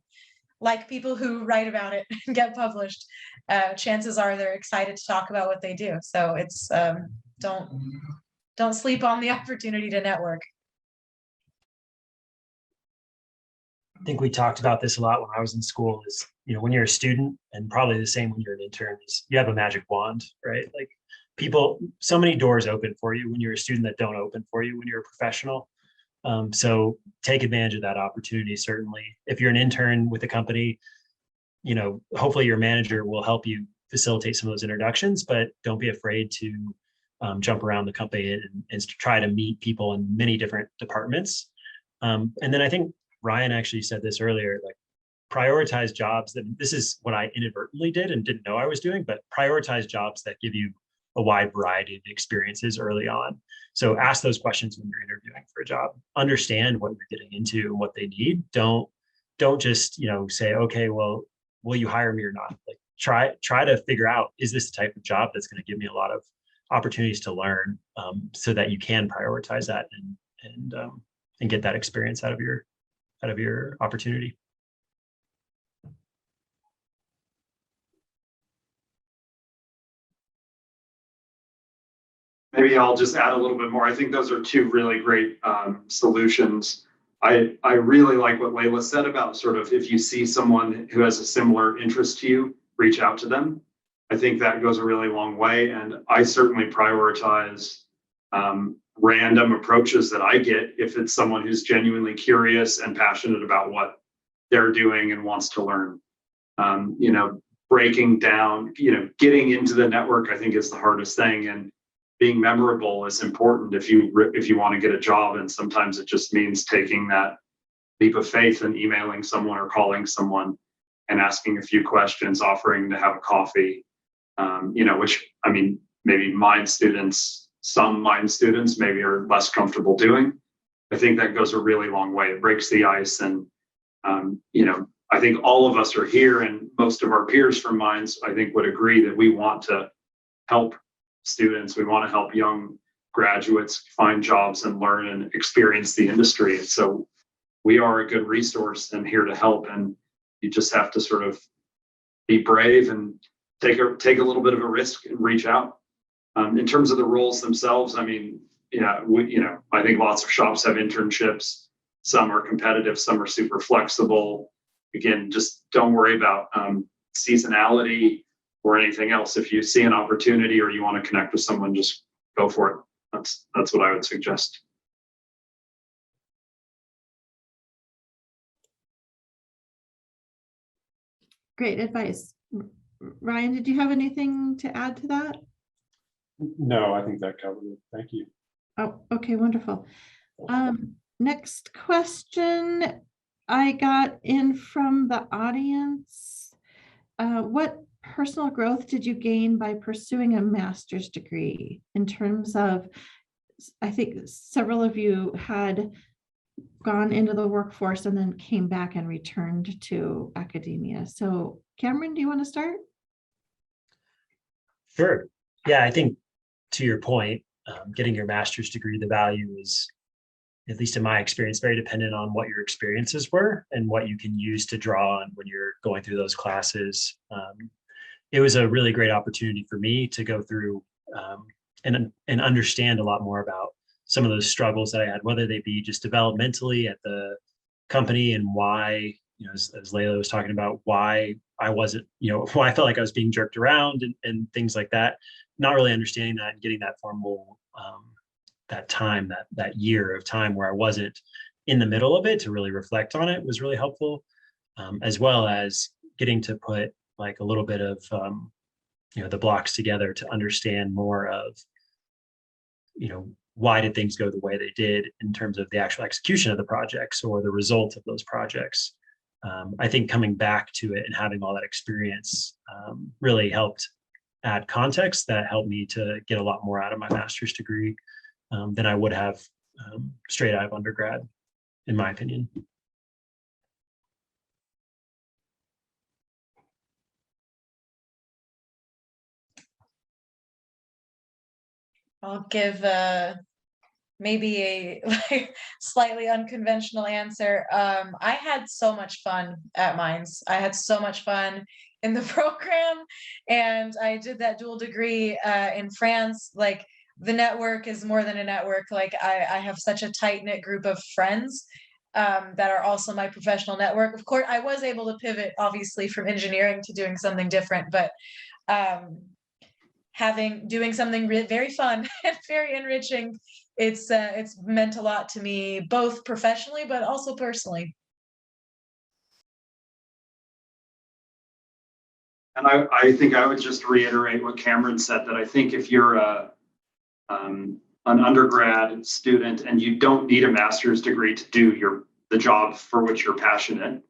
like people who write about it and get published. Chances are they're excited to talk about what they do. So it's don't sleep on the opportunity to network. I think we talked about this a lot when I was in school is, when you're a student, and probably the same when you're an intern, is you have a magic wand, right? Like so many doors open for you when you're a student that don't open for you when you're a professional. So take advantage of that opportunity. Certainly, if you're an intern with a company, hopefully your manager will help you facilitate some of those introductions, but don't be afraid to jump around the company and try to meet people in many different departments. And then I think Ryan actually said this earlier, like prioritize jobs this is what I inadvertently did and didn't know I was doing, but prioritize jobs that give you a wide variety of experiences early on. So ask those questions when you're interviewing for a job. Understand what you're getting into and what they need. Don't just, say, okay, well, will you hire me or not? Like try to figure out, is this the type of job that's going to give me a lot of opportunities to learn, so that you can prioritize that and get that experience out of your opportunity. Maybe I'll just add a little bit more. I think those are two really great solutions. I really like what Layla said about sort of if you see someone who has a similar interest to you, reach out to them. I think that goes a really long way. And I certainly prioritize random approaches that I get if it's someone who's genuinely curious and passionate about what they're doing and wants to learn. Breaking down, getting into the network, I think is the hardest thing. And being memorable is important if you want to get a job. And sometimes it just means taking that leap of faith and emailing someone or calling someone and asking a few questions, offering to have a coffee, which, I mean, maybe some Mind students maybe are less comfortable doing. I think that goes a really long way. It breaks the ice. And, I think all of us are here, and most of our peers from Minds, I think, would agree that we want to help students. We want to help young graduates find jobs and learn and experience the industry. And so we are a good resource and here to help. And you just have to sort of be brave and take a little bit of a risk and reach out. In terms of the roles themselves, I mean, I think lots of shops have internships. Some are competitive, some are super flexible. Again, just don't worry about seasonality or anything else. If you see an opportunity or you want to connect with someone, just go for it. That's what I would suggest. Great advice. Ryan, did you have anything to add to that? No, I think that covered it. Thank you. Oh, okay, wonderful. Next question I got in from the audience. What personal growth did you gain by pursuing a master's degree? In terms of, I think several of you had gone into the workforce and then came back and returned to academia. So Cameron, do you want to start? Sure. Yeah, I think to your point, getting your master's degree, the value is, at least in my experience, very dependent on what your experiences were and what you can use to draw on when you're going through those classes. It was a really great opportunity for me to go through and understand a lot more about some of those struggles that I had, whether they be just developmentally at the company and why, as Layla was talking about, why I wasn't, why I felt like I was being jerked around and things like that. Not really understanding that and getting that formal, that year of time where I wasn't in the middle of it to really reflect on it was really helpful, as well as getting to put like a little bit of, the blocks together to understand more of, why did things go the way they did in terms of the actual execution of the projects or the result of those projects. I think coming back to it and having all that experience really helped add context that helped me to get a lot more out of my master's degree than I would have straight out of undergrad, in my opinion. I'll give maybe a slightly unconventional answer. I had so much fun at Minds. I had so much fun in the program, and I did that dual degree in France. Like, the network is more than a network. Like, I have such a tight-knit group of friends that are also my professional network. Of course, I was able to pivot, obviously, from engineering to doing something different, but doing something very fun and very enriching, it's meant a lot to me, both professionally but also personally. And I think I would just reiterate what Cameron said, that I think if you're an undergrad student and you don't need a master's degree to do the job for which you're passionate,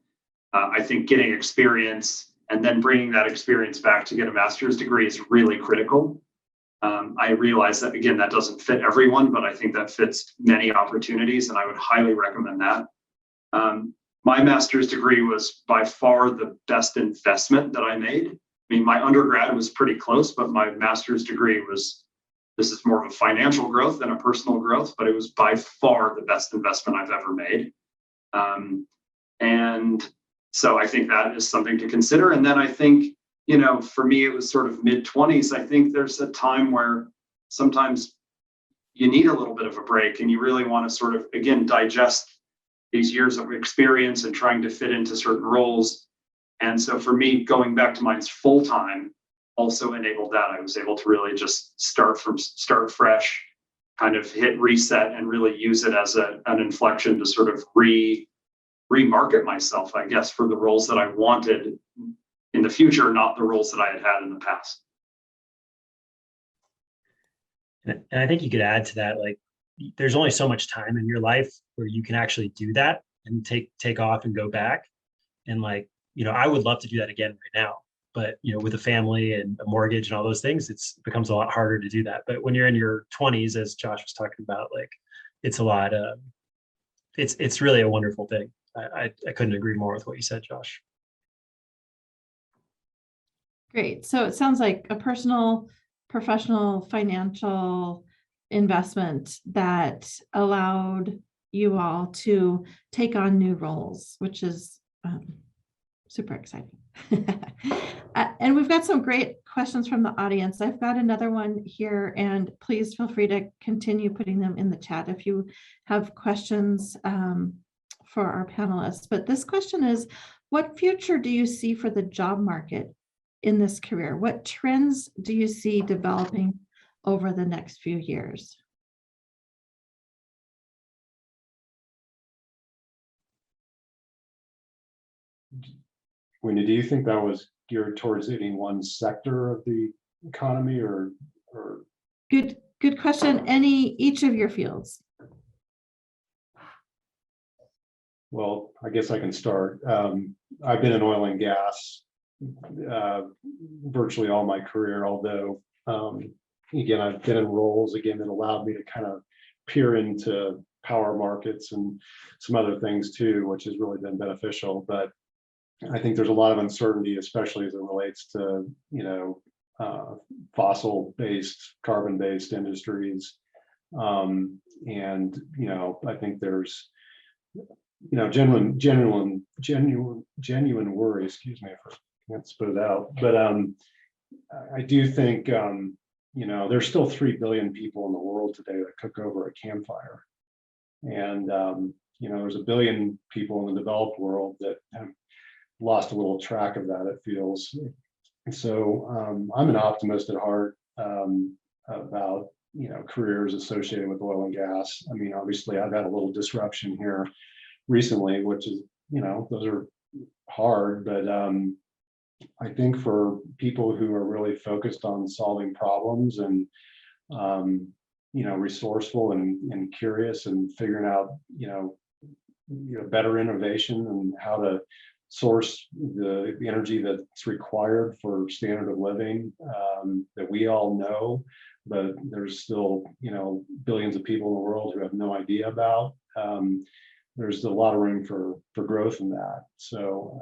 I think getting experience and then bringing that experience back to get a master's degree is really critical. I realize that, again, that doesn't fit everyone, but I think that fits many opportunities, and I would highly recommend that. My master's degree was by far the best investment that I made. I mean, my undergrad was pretty close, but my master's degree was this is more of a financial growth than a personal growth, but it was by far the best investment I've ever made. And so I think that is something to consider. And then I think, for me, it was sort of mid-20s. I think there's a time where sometimes you need a little bit of a break and you really want to sort of, again, digest these years of experience and trying to fit into certain roles. And so for me, going back to mine's full-time also enabled that. I was able to really just start fresh, kind of hit reset and really use it as an inflection to sort of remarket myself, I guess, for the roles that I wanted in the future, not the roles that I had had in the past. And I think you could add to that, like, there's only so much time in your life where you can actually do that and take off and go back. And like, I would love to do that again right now, but with a family and a mortgage and all those things, it becomes a lot harder to do that. But when you're in your 20s, as Josh was talking about, like, it's a lot, it's really a wonderful thing. I couldn't agree more with what you said, Josh. Great. So it sounds like a personal, professional, financial investment that allowed you all to take on new roles, which is super exciting. And we've got some great questions from the audience. I've got another one here, and please feel free to continue putting them in the chat if you have questions for our panelists. But this question is, what future do you see for the job market in this career? What trends do you see developing over the next few years? Wendy, do you think that was geared towards any one sector of the economy or? Good question. Each of your fields? Well, I guess I can start. I've been in oil and gas virtually all my career, although again, I've been in roles that allowed me to kind of peer into power markets and some other things too, which has really been beneficial. But I think there's a lot of uncertainty, especially as it relates to, fossil-based, carbon-based industries. And, I think there's, genuine worry, excuse me if I can't spit it out. But I do think, there's still 3 billion people in the world today that cook over a campfire. And, there's 1 billion people in the developed world that have lost a little track of that, it feels. And so I'm an optimist at heart about, careers associated with oil and gas. I mean, obviously I've had a little disruption here recently, which is, those are hard, but I think for people who are really focused on solving problems and, resourceful and curious and figuring out, better innovation and how to source the energy that's required for standard of living that we all know, but there's still, billions of people in the world who have no idea about. There's a lot of room for growth in that. So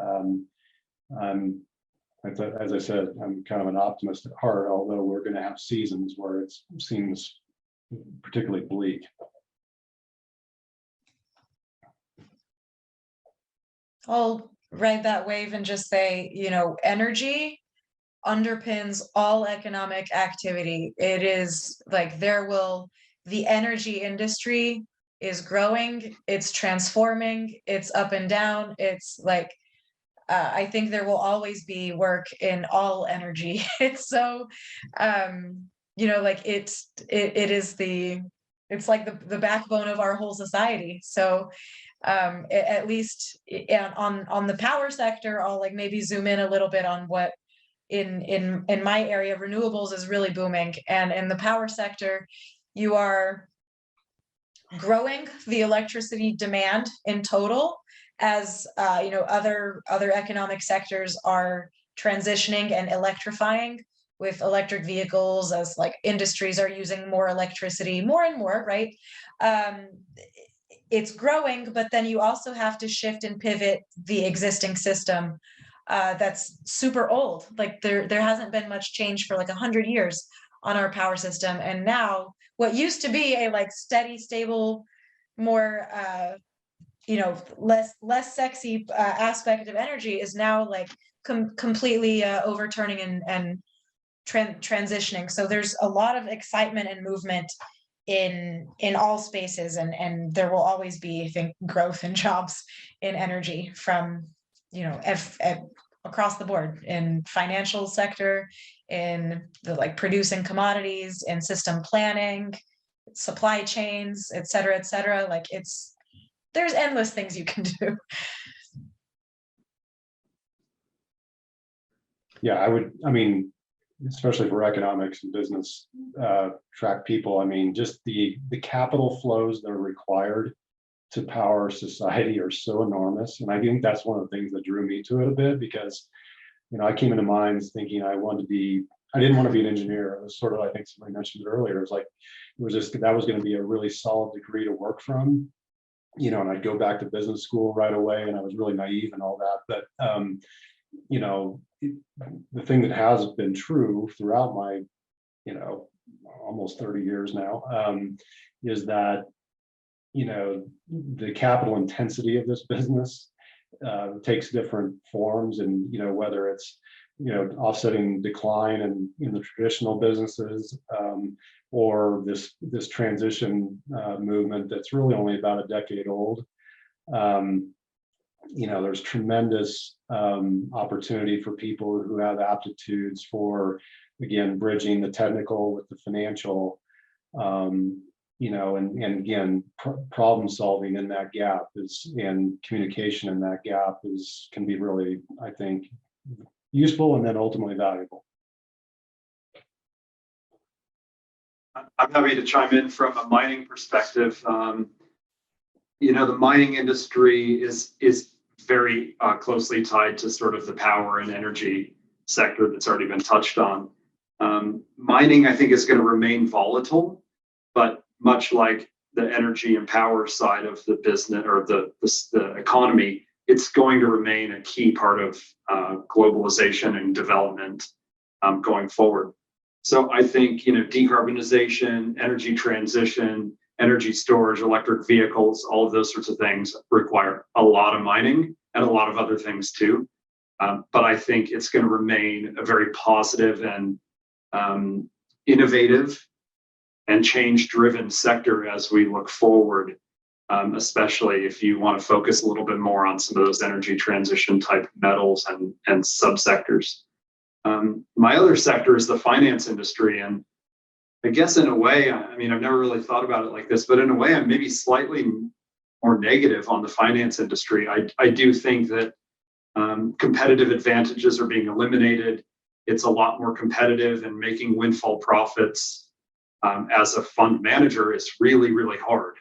as I said, I'm kind of an optimist at heart, although we're going to have seasons where it seems particularly bleak. I'll ride that wave and just say, energy underpins all economic activity. It is like the energy industry is growing, it's transforming, it's up and down. It's like, I think there will always be work in all energy. It's so, like it's like the backbone of our whole society. So at least on the power sector, I'll like maybe zoom in a little bit on what in my area, renewables is really booming. And in the power sector, you are growing the electricity demand in total as other economic sectors are transitioning and electrifying with electric vehicles, as like industries are using more electricity more and more, right? It's growing, but then you also have to shift and pivot the existing system that's super old. Like there hasn't been much change for like 100 years on our power system. And now what used to be a like steady, stable, more less sexy aspect of energy is now like completely overturning and transitioning. So there's a lot of excitement and movement in all spaces, and there will always be, I think, growth in jobs in energy from across the board, in financial sector, in the like producing commodities, in system planning, supply chains, et cetera, like there's endless things you can do. Yeah, especially for economics and business track people, just the capital flows that are required to power society are so enormous. And I think that's one of the things that drew me to it a bit, because, I came into mines thinking I didn't want to be an engineer. It was sort of, I think somebody mentioned it earlier, that was going to be a really solid degree to work from, and I'd go back to business school right away, and I was really naive and all that. But, the thing that has been true throughout my, almost 30 years now, is that, the capital intensity of this business takes different forms, and, whether it's, offsetting decline in the traditional businesses, or this transition movement that's really only about a decade old. There's tremendous opportunity for people who have aptitudes for, again, bridging the technical with the financial, and again, problem solving in that gap and communication in that gap can be really, I think, useful and then ultimately valuable. I'm happy to chime in from a mining perspective. The mining industry is very closely tied to sort of the power and energy sector that's already been touched on. Mining, I think, is going to remain volatile, but much like the energy and power side of the business or the economy, it's going to remain a key part of globalization and development going forward. So I think, decarbonization, energy transition, energy storage, electric vehicles, all of those sorts of things require a lot of mining and a lot of other things too. But I think it's going to remain a very positive and innovative and change-driven sector as we look forward, especially if you want to focus a little bit more on some of those energy transition type metals and subsectors. My other sector is the finance industry. And I guess in a way, I've never really thought about it like this, but in a way, I'm maybe slightly more negative on the finance industry. I do think that competitive advantages are being eliminated. It's a lot more competitive, and making windfall profits as a fund manager is really, really hard.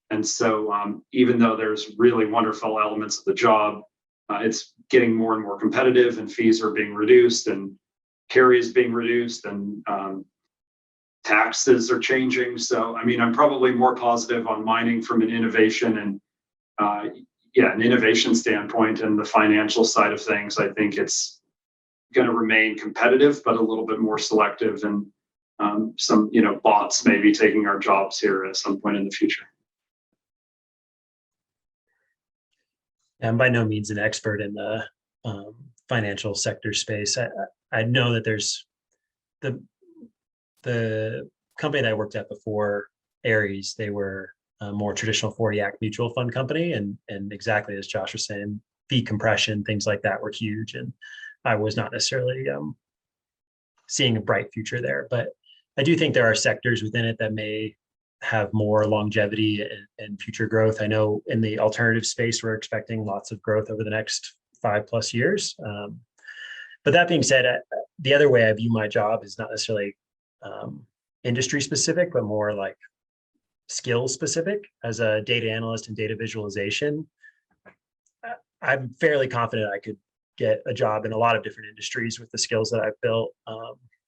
And so even though there's really wonderful elements of the job, it's getting more and more competitive, and fees are being reduced, and carry is being reduced, and taxes are changing. So, I'm probably more positive on mining from an innovation and an innovation standpoint. And the financial side of things, I think it's going to remain competitive, but a little bit more selective, and some, bots maybe taking our jobs here at some point in the future. I'm by no means an expert in the financial sector space. I know that there's the company that I worked at before, Ares. They were a more traditional 40 Act mutual fund company, and exactly as Josh was saying, fee compression, things like that were huge, and I was not necessarily seeing a bright future there. But I do think there are sectors within it that may have more longevity and future growth. I know in the alternative space, we're expecting lots of growth over the next 5+ years. But that being said, the other way I view my job is not necessarily industry specific, but more like skill specific. As a data analyst and data visualization, I'm fairly confident I could get a job in a lot of different industries with the skills that I've built.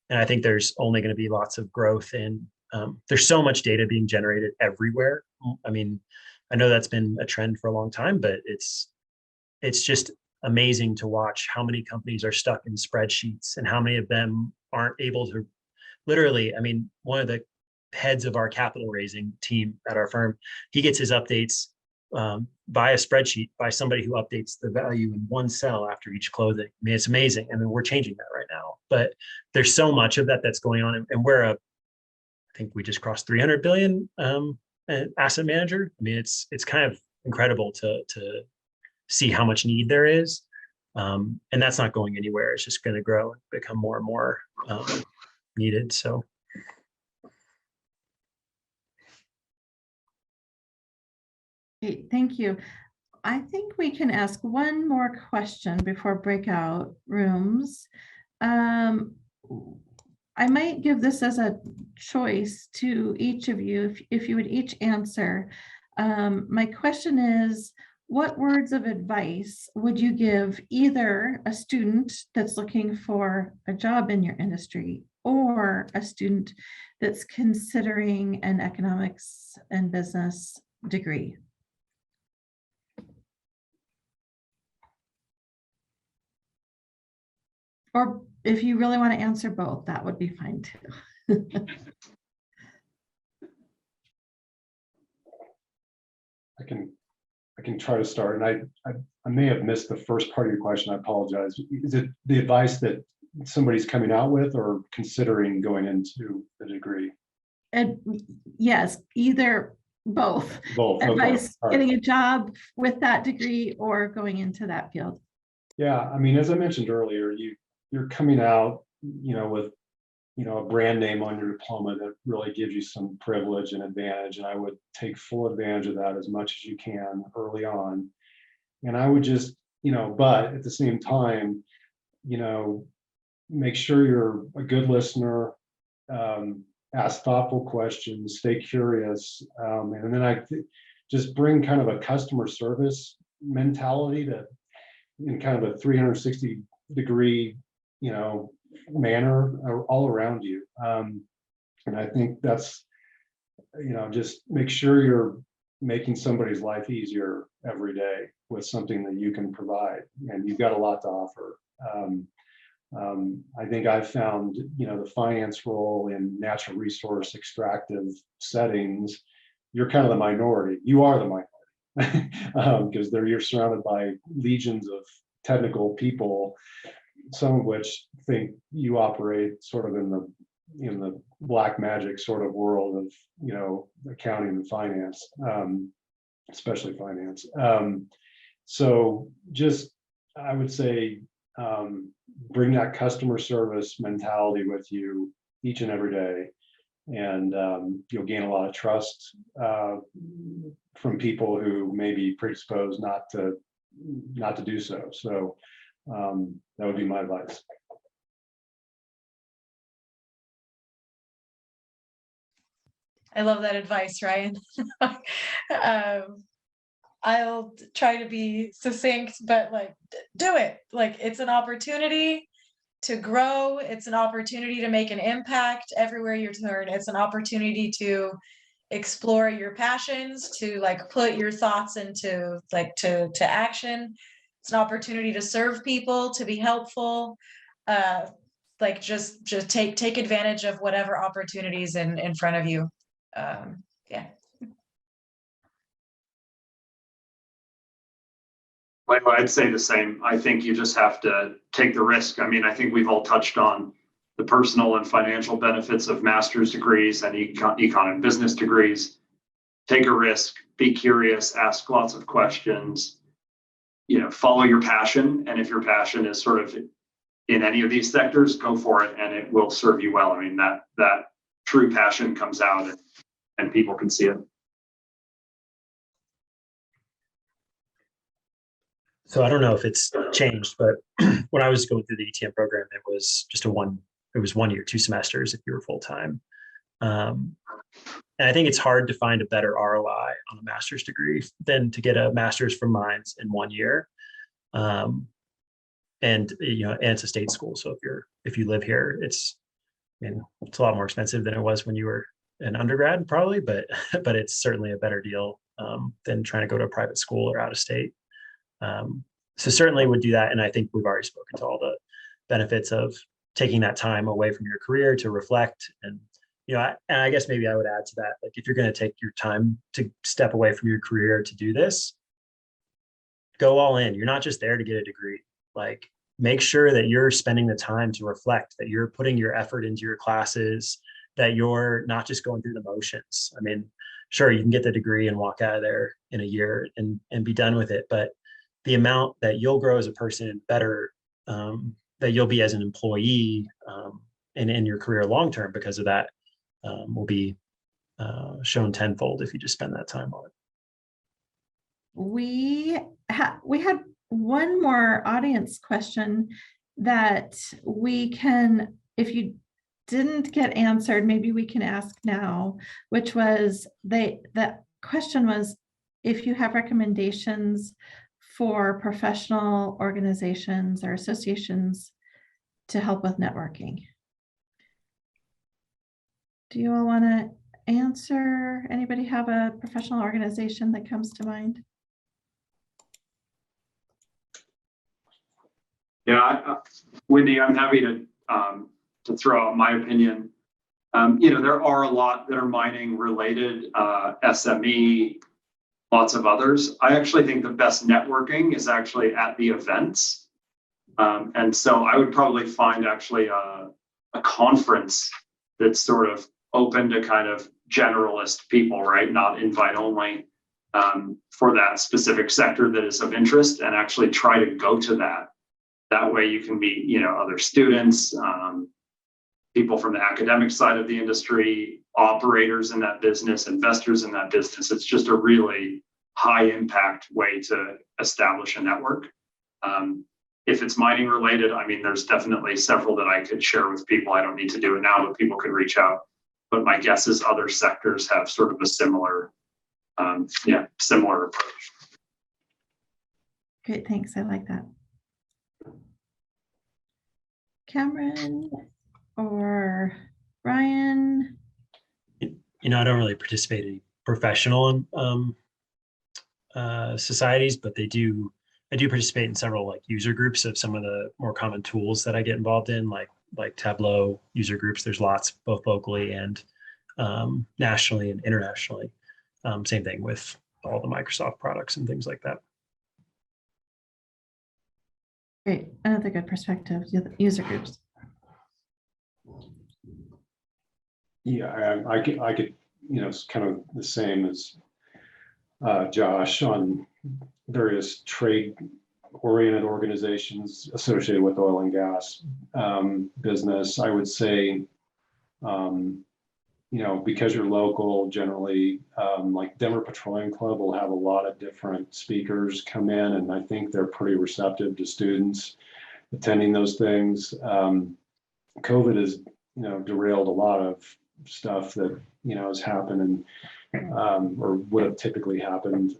And I think there's only going to be lots of growth in, there's so much data being generated everywhere. I know that's been a trend for a long time, but it's just amazing to watch how many companies are stuck in spreadsheets and how many of them aren't able to literally, I mean, one of the heads of our capital raising team at our firm, he gets his updates by a spreadsheet by somebody who updates the value in one cell after each closing. I mean, it's amazing. I mean, we're changing that right now, but there's so much of that that's going on, and we're I think we just crossed 300 billion asset manager. I mean, it's kind of incredible to see how much need there is, and that's not going anywhere. It's just going to grow and become more and more needed. So. Great, thank you. I think we can ask one more question before breakout rooms. I might give this as a choice to each of you, if you would each answer. My question is, what words of advice would you give either a student that's looking for a job in your industry or a student that's considering an economics and business degree? Or if you really want to answer both, that would be fine too. I can try to start, and I may have missed the first part of your question. I apologize. Is it the advice that somebody's coming out with or considering going into the degree? And yes, either both. Both. Advice, Okay. getting a job with that degree or going into that field. Yeah, I mean, as I mentioned earlier, you're coming out, with a brand name on your diploma that really gives you some privilege and advantage. And I would take full advantage of that as much as you can early on. And I would just, but at the same time, make sure you're a good listener, ask thoughtful questions, stay curious. And then I just bring kind of a customer service mentality to in kind of a 360-degree, manner all around you. And I think that's, just make sure you're making somebody's life easier every day with something that you can provide, and you've got a lot to offer. I think I've found, the finance role in natural resource extractive settings, you're kind of the minority. You are the minority because you're surrounded by legions of technical people, some of which think you operate sort of in the black magic sort of world of accounting and finance, especially finance. So just I would say bring that customer service mentality with you each and every day, and you'll gain a lot of trust from people who may be predisposed not to do so. So that would be my advice. I love that advice, Ryan. I'll try to be succinct, but do it. It's an opportunity to grow. It's an opportunity to make an impact everywhere you turn. It's an opportunity to explore your passions, to put your thoughts into to action. It's an opportunity to serve people, to be helpful. Just take advantage of whatever opportunities in front of you. Yeah. Well, I'd say the same. I think you just have to take the risk. I mean, I think we've all touched on the personal and financial benefits of master's degrees and econ and business degrees. Take a risk, be curious, ask lots of questions, follow your passion. And if your passion is sort of in any of these sectors, go for it and it will serve you well. I mean, that true passion comes out and people can see it. So I don't know if it's changed, but when I was going through the ETM program, it was just it was 1 year, 2 semesters if you were full time. And I think it's hard to find a better ROI on a master's degree than to get a master's from Mines in 1 year. And it's a state school. So if you live here, it's a lot more expensive than it was when you were an undergrad probably, but it's certainly a better deal than trying to go to a private school or out of state. So certainly would do that. And I think we've already spoken to all the benefits of taking that time away from your career to reflect. And, and I guess maybe I would add to that, like, if you're going to take your time to step away from your career to do this, go all in. You're not just there to get a degree. Like, make sure that you're spending the time to reflect, that you're putting your effort into your classes, that you're not just going through the motions. I mean, sure, you can get the degree and walk out of there in a year and be done with it. But the amount that you'll grow as a person better, that you'll be as an employee and in your career long-term because of that will be shown tenfold if you just spend that time on it. We had one more audience question that we can, if you didn't get answered, maybe we can ask now, which was the question was, if you have recommendations for professional organizations or associations to help with networking. Do you all want to answer? Anybody have a professional organization that comes to mind? Yeah, Wendy, I'm happy to throw out my opinion. There are a lot that are mining related, SME, lots of others. I actually think the best networking is actually at the events. And so I would probably find actually a conference that's sort of open to kind of generalist people, right? Not invite only, for that specific sector that is of interest, and actually try to go to that. That way you can meet, other students, people from the academic side of the industry, operators in that business, investors in that business. It's just a really high impact way to establish a network. If it's mining related, I mean, there's definitely several that I could share with people. I don't need to do it now, but people could reach out. But my guess is other sectors have sort of a similar approach. Great, thanks. I like that. Cameron or Ryan? I don't really participate in professional societies, but I do participate in several like user groups of some of the more common tools that I get involved in, like Tableau user groups. There's lots both locally and nationally and internationally. Same thing with all the Microsoft products and things like that. Great, another good perspective, user groups. Yeah, I could, it's kind of the same as Josh on various trade-oriented organizations associated with oil and gas business. I would say, because you're local, generally, like Denver Petroleum Club will have a lot of different speakers come in, and I think they're pretty receptive to students attending those things. COVID has, derailed a lot of stuff that, has happened and or would have typically happened.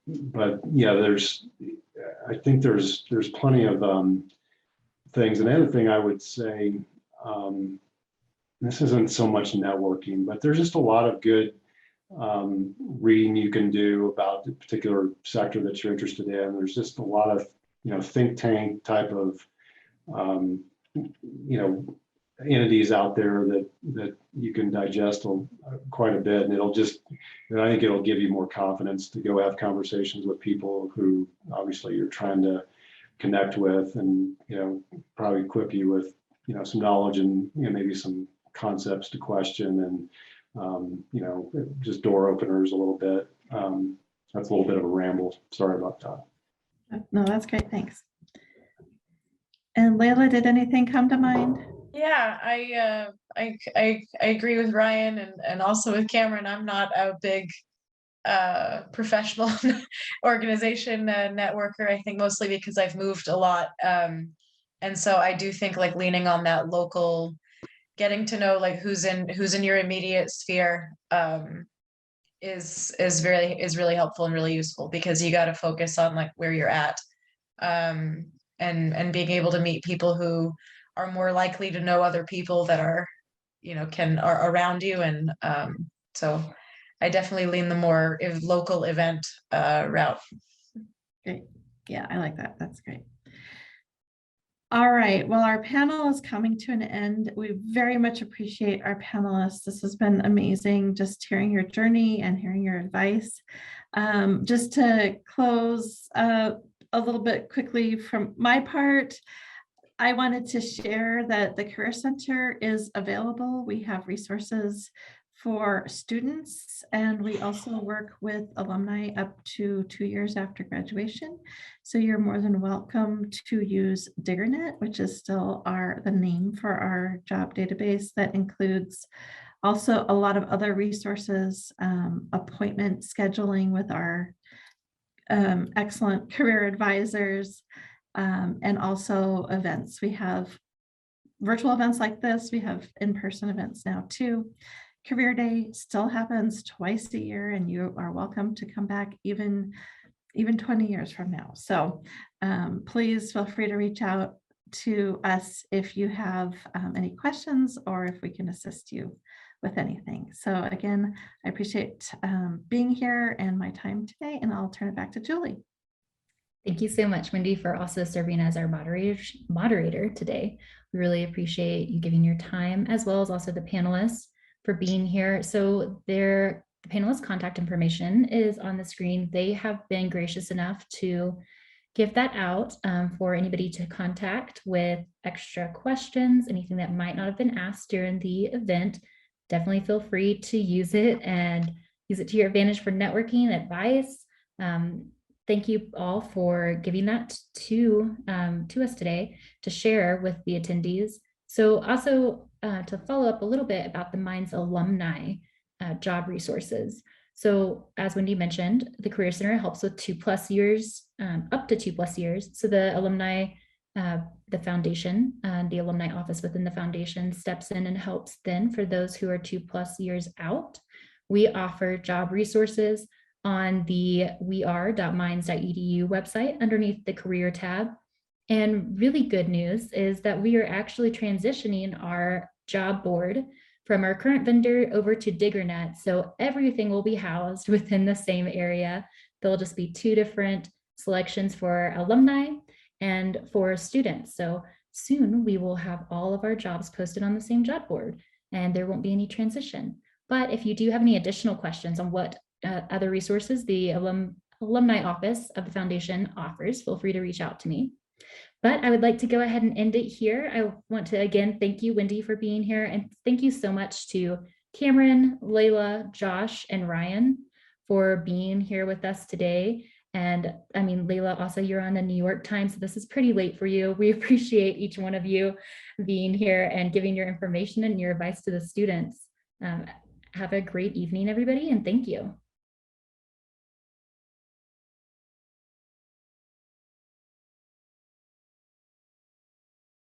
But yeah, I think there's plenty of things. And the other thing I would say, this isn't so much networking, but there's just a lot of good reading you can do about the particular sector that you're interested in. There's just a lot of, think tank type of, entities out there that you can digest quite a bit, and I think it'll give you more confidence to go have conversations with people who obviously you're trying to connect with, and probably equip you with some knowledge and maybe some concepts to question, and just door openers a little bit. That's a little bit of a ramble. Sorry about that. No, that's great. Thanks. And Layla, did anything come to mind? Yeah, I agree with Ryan and also with Cameron. I'm not a big professional organization networker. I think mostly because I've moved a lot, and so I do think like leaning on that local, getting to know like who's in your immediate sphere is really helpful and really useful, because you got to focus on like where you're at, and being able to meet people who are more likely to know other people that are around you. And so I definitely lean the more local event route. Great. Yeah, I like that. That's great. All right, well, our panel is coming to an end. We very much appreciate our panelists. This has been amazing, just hearing your journey and hearing your advice. Just to close a little bit quickly from my part, I wanted to share that the Career Center is available. We have resources for students, and we also work with alumni up to 2 years after graduation. So you're more than welcome to use DiggerNet, which is still the name for our job database that includes also a lot of other resources, appointment scheduling with our excellent career advisors, and also events. We have virtual events like this. We have in-person events now too. Career Day still happens twice a year, and you are welcome to come back even 20 years from now. So please feel free to reach out to us if you have any questions or if we can assist you with anything. So again, I appreciate being here and my time today, and I'll turn it back to Julie. Thank you so much, Wendy, for also serving as our moderator today. We really appreciate you giving your time, as well as also the panelists for being here. So the panelists' contact information is on the screen. They have been gracious enough to give that out for anybody to contact with extra questions, anything that might not have been asked during the event. Definitely feel free to use it and use it to your advantage for networking, advice. Thank you all for giving that to us today to share with the attendees. So also to follow up a little bit about the Minds Alumni job resources. So as Wendy mentioned, the Career Center helps with 2+ years, up to 2+ years. So the alumni, the foundation, the alumni office within the foundation steps in and helps then for those who are 2+ years out. We offer job resources on the weare.minds.edu website underneath the career tab. And really good news is that we are actually transitioning our job board from our current vendor over to DiggerNet. So everything will be housed within the same area. There'll just be 2 different selections for alumni and for students. So soon we will have all of our jobs posted on the same job board, and there won't be any transition. But if you do have any additional questions on what other resources the alumni office of the foundation offers, feel free to reach out to me. But I would like to go ahead and end it here. I want to again thank you, Wendy, for being here, and thank you so much to Cameron, Layla, Josh, and Ryan for being here with us today. And I mean, Layla, also you're on the New York Times, so this is pretty late for you. We appreciate each one of you being here and giving your information and your advice to the students. Have a great evening, everybody, and thank you.